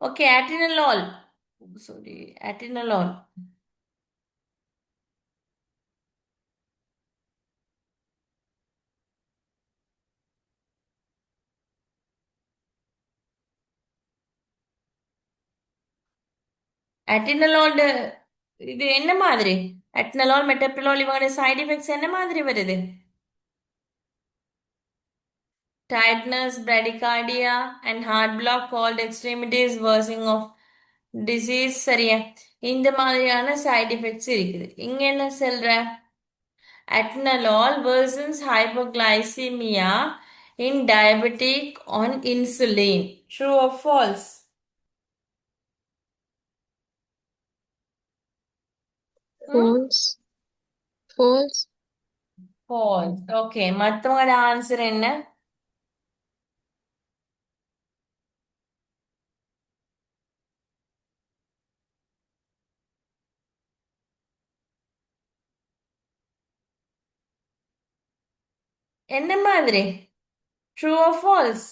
Okay, atenolol, sorry, atenolol. அட்டினலோட இது என்ன மாதிரி? அட்டினலால், மெட்டப்ரலோல் இவங்களோட சைடு எஃபெக்ட்ஸ் என்ன மாதிரி வருது? Tiredness, bradycardia, and heart block, cold extremities, worsening of disease. சரியா? இந்த மாதிரியான சைடு எஃபெக்ட்ஸ் இருக்குது. இங்க என்ன சொல்ற? Atenolol worsens hypoglycemia in diabetic on insulin. True or false? Hmm? False. false. False. Okay, மத்தவங்களோட ஆன்சர் என்ன? என்ன மாதிரி? True or false?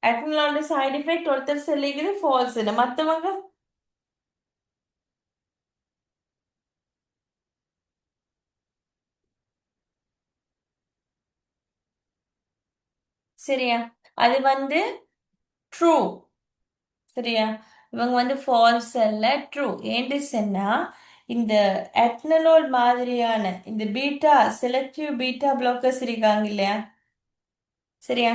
அட்மினோட சைடு எஃபெக்ட் ஒருத்தர் சொல்லிக்குது ஃபால்ஸ், மத்தவங்க? சரியா, அது வந்து ட்ரூ. சரியா, இவங்க வந்து ஃபால்ஸ் அல்ல, ட்ரூ. ஏன்னு சொன்னா இந்த எட்னலோல் மாதிரியான இந்த பீட்டா செலக்டிவ் பீட்டா பிளாக்கர்ஸ் இருக்காங்க இல்லையா? சரியா,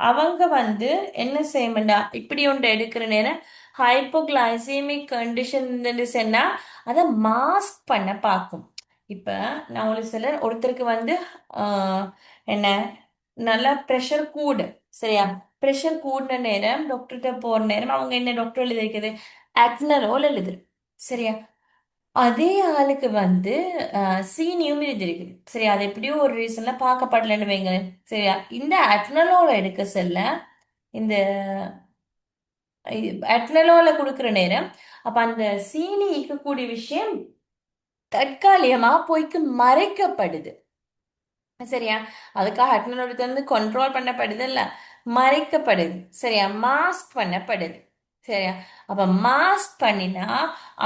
அவங்க வந்து என்ன செய்யணும்டா, இப்படி ஒன்று எடுக்கிற நேரம் ஹைப்போகிளைசேமிக் கண்டிஷன் சொன்னா அதை மாஸ்க் பண்ண பார்க்கும். இப்ப நான் ஒரு சிலர் ஒருத்தருக்கு வந்து என்ன நல்லா ப்ரெஷர் கூடு. சரியா, ப்ரெஷர் கூடின நேரம் டாக்டர்கிட்ட போற நேரம் அவங்க என்ன டாக்டர் எழுதிருக்குது? அட்னரோல் எழுதுரு. சரியா, அதே ஆளுக்கு வந்து சீனியும் இருக்குது. சரி, அது எப்படியோ ஒரு ரீசன்ல பார்க்கப்படலன்னு வைங்க. சரியா, இந்த அட்னலோல எடுக்க செல்ல இந்த அட்னலோல கொடுக்குற நேரம் அப்ப அந்த சீனி இருக்கக்கூடிய விஷயம் தற்காலிகமா போய்க்கு மறைக்கப்படுது. சரியா, அதுக்காக அட்னலோட வந்து கண்ட்ரோல் பண்ணப்படுது இல்ல, மறைக்கப்படுது. சரியா, மாஸ்க் பண்ணப்படுது. சரியா, அப்ப மாஸ்க் பண்ணினா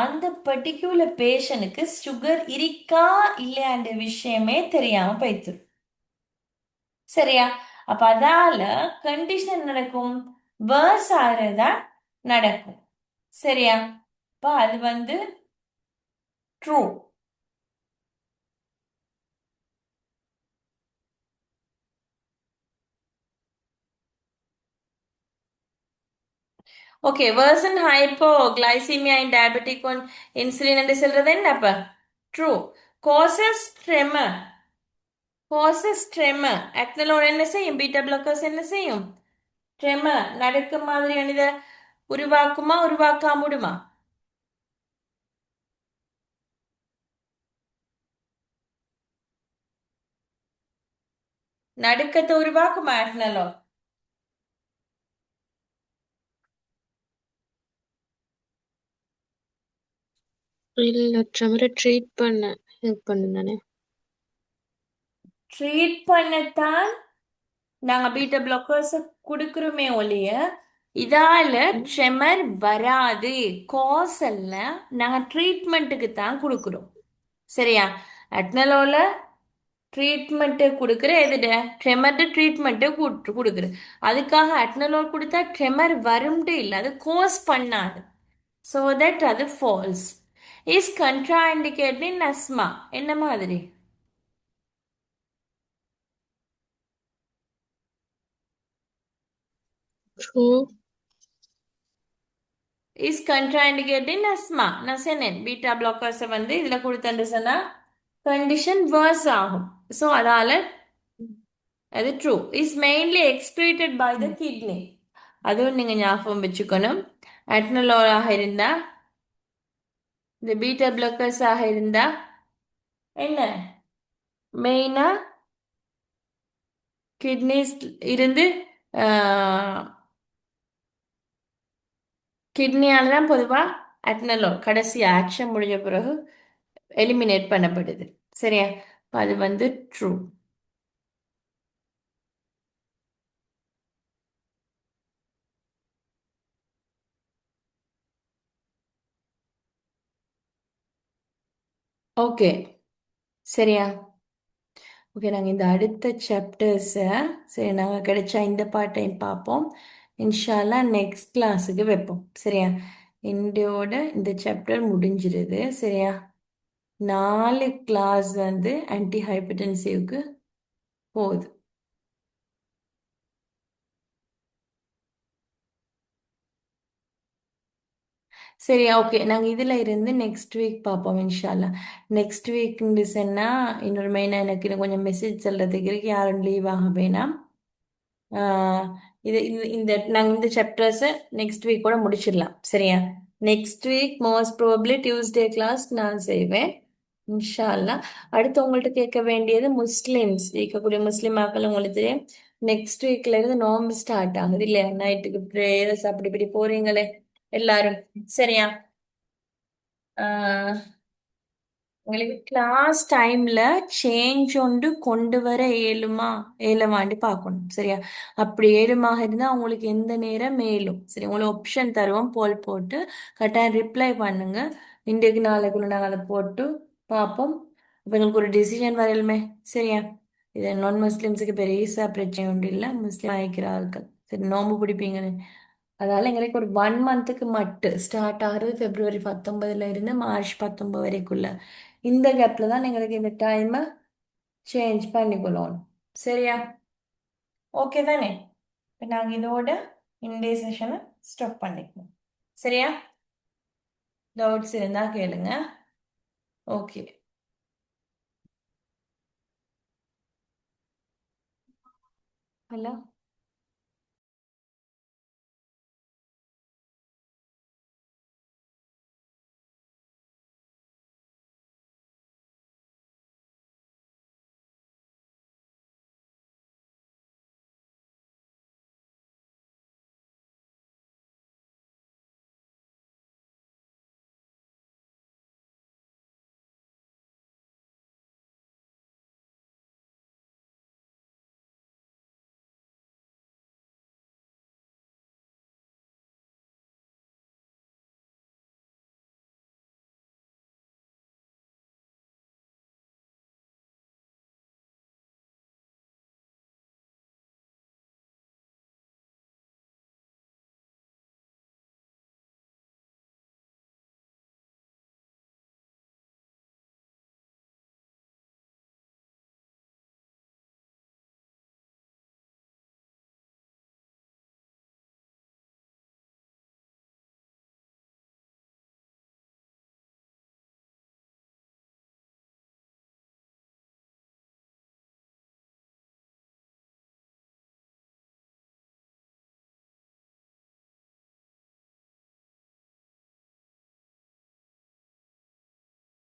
அந்த பர்டிகுலர் பேஷனுக்கு சுகர் இருக்கா இல்லையான்ற விஷயமே தெரியாம போயிடுது. சரியா, அப்ப அதால கண்டிஷன் நடக்கும், வேர்ஸ் ஆகிறதா நடக்கும். சரியா, அப்ப அது வந்து true. Okay, worsen hypoglycemia in diabetic on insulin என்று சொல்றது என்ன அப்ப? True. Causes tremor. Causes tremor. Atenolol என்ன செய்யும்? பீட்டா பிளாக்கர்ஸ் என்ன செய்யும்? ட்ரெமர் நடக்க மாதிரியான இதை உருவாக்குமா, உருவாக்காம விடுமா? நடுக்கத்தை உருவாக்குமா அட்னலோன்? இல்ல ட்ரெமரை ட்ரீட் பண்ண ஹெல்ப் பண்ணுதானே. ட்ரீட் பண்ணத்தான் நாங்க பீட்டா பிளாக்கர்ஸ் கொடுக்குறோமே ஒழிய இதால ட்ரெமர் வராது. காஸ் அல்ல, நாங்க ட்ரீட்மெண்ட்டுக்கு தான் கொடுக்குறோம். சரியா, அட்னலோல ட்ரீட்மெண்ட்டு கொடுக்குற எதுட ட்ரெமர்டு ட்ரீட்மெண்ட்டு கொடுக்குற. அதுக்காக அட்னலோல் கொடுத்தா ட்ரெமர் வரும்ட்டு இல்லை, அது கோஸ் பண்ணாது. ஸோ தட் அது ஃபால்ஸ். இஸ் கண்ட்ரா இண்டிகேட் இன் அஸ்மா. என்ன மாதிரி? ட்ரூ. இஸ் கண்ட்ராண்டிகேட் இன் அஸ்மா. நான் சொன்னேன் பீட்டா பிளாக்கர்ஸை வந்து இதில் கொடுத்தேன்னு சொன்னா கண்டிஷன் வேர்ஸ் ஆகும். ஸோ அதால அது true. Is mainly excreted by the kidney. அதுவும் நீங்க ஞாபகம் வச்சுக்கணும். அட்னலோலாக இருந்தா, இந்த பீட்டா பிளாக்கர்ஸ் ஆக இருந்தா என்ன மெயினா கிட்னிஸ் இருந்து கிட்னியால தான் பொதுவா அட்னலோல் கடைசி ஆக்ஷன் முடிஞ்ச பிறகு எலிமினேட் பண்ணப்படுது. சரியா, அப்ப அது வந்து ட்ரூ. ஓகே, சரியா. ஓகே, நாங்கள் இந்த அடுத்த சாப்டர்ஸை சரி நாங்கள் கிடைச்சா இந்த பாட்டையும் பார்ப்போம். இன்ஷால்லா நெக்ஸ்ட் கிளாஸுக்கு வைப்போம். சரியா, இந்தியோட இந்த சாப்டர் முடிஞ்சிருது. சரியா, 4 கிளாஸ் வந்து ஆன்டி ஹைப்பர்டென்சிவ்க்கு போகுது. சரியா, ஓகே, நாங்கள் இதில் இருந்து நெக்ஸ்ட் வீக் பார்ப்போம் இன்ஷால்லா. நெக்ஸ்ட் வீக் சொன்னால் இன்னொரு மெயினாக எனக்கு இன்னும் கொஞ்சம் மெசேஜ் சொல்கிறதுக்கு இருக்கு, யாரும் லீவ் ஆக வேணாம். ஆஹ் இது இந்த நாங்கள் இந்த சாப்டர்ஸை நெக்ஸ்ட் வீக் கூட முடிச்சிடலாம். சரியா, next week most probably Tuesday class நான் செய்வேன் இன்ஷா அல்லாஹ். அடுத்து உங்கள்கிட்ட கேட்க வேண்டியது முஸ்லிம்ஸ் இருக்கக்கூடிய முஸ்லிம் மக்கள் உங்களுக்கு தெரியும் நெக்ஸ்ட் வீக்ல இருந்து நோம்பு ஸ்டார்ட் ஆகுது இல்லையா, நைட்டுக்கு ப்ரேயர்ஸ் அப்படி இப்படி போறீங்களே எல்லாரும், சரியா? ஆஹ் உங்களுக்கு கிளாஸ் டைம்ல சேஞ்ச் ஒன்று கொண்டு வர ஏழுமா ஏழுமாண்டு பார்க்கணும், சரியா? அப்படி ஏழுமாக இருந்தா உங்களுக்கு எந்த நேரம் மேலும் சரி உங்களுக்கு ஆப்ஷன் தருவோம், போல் போட்டு கட்டாயம் ரிப்ளை பண்ணுங்க. இன்றைக்கு நாளைக்குள்ள நாங்கள் அதை போட்டு பார்ப்போம். இப்போ எங்களுக்கு ஒரு டிசிஷன் வரையிலுமே, சரியா? இது நான் முஸ்லிம்ஸுக்கு பெரிய பிரச்சனை ஒன்று இல்லை, முஸ்லீம் ஆகிக்கிற ஆட்கள் சரி நோம்பு பிடிப்பீங்கன்னு. அதனால எங்களுக்கு ஒரு 1 மந்த்துக்கு மட்டும் ஸ்டார்ட் ஆகுறது February 19 இருந்து March 19 வரைக்குள்ள. இந்த கேப்ல தான் எங்களுக்கு இந்த டைமை சேஞ்ச் பண்ணிக்கொள்ளணும், சரியா? ஓகே தானே? இப்போ நாங்கள் இதோட இன்டே செஷனை ஸ்டாப் பண்ணிக்கணும், சரியா? டவுட்ஸ் இருந்தா கேளுங்க. ஓகே. ஹலோ.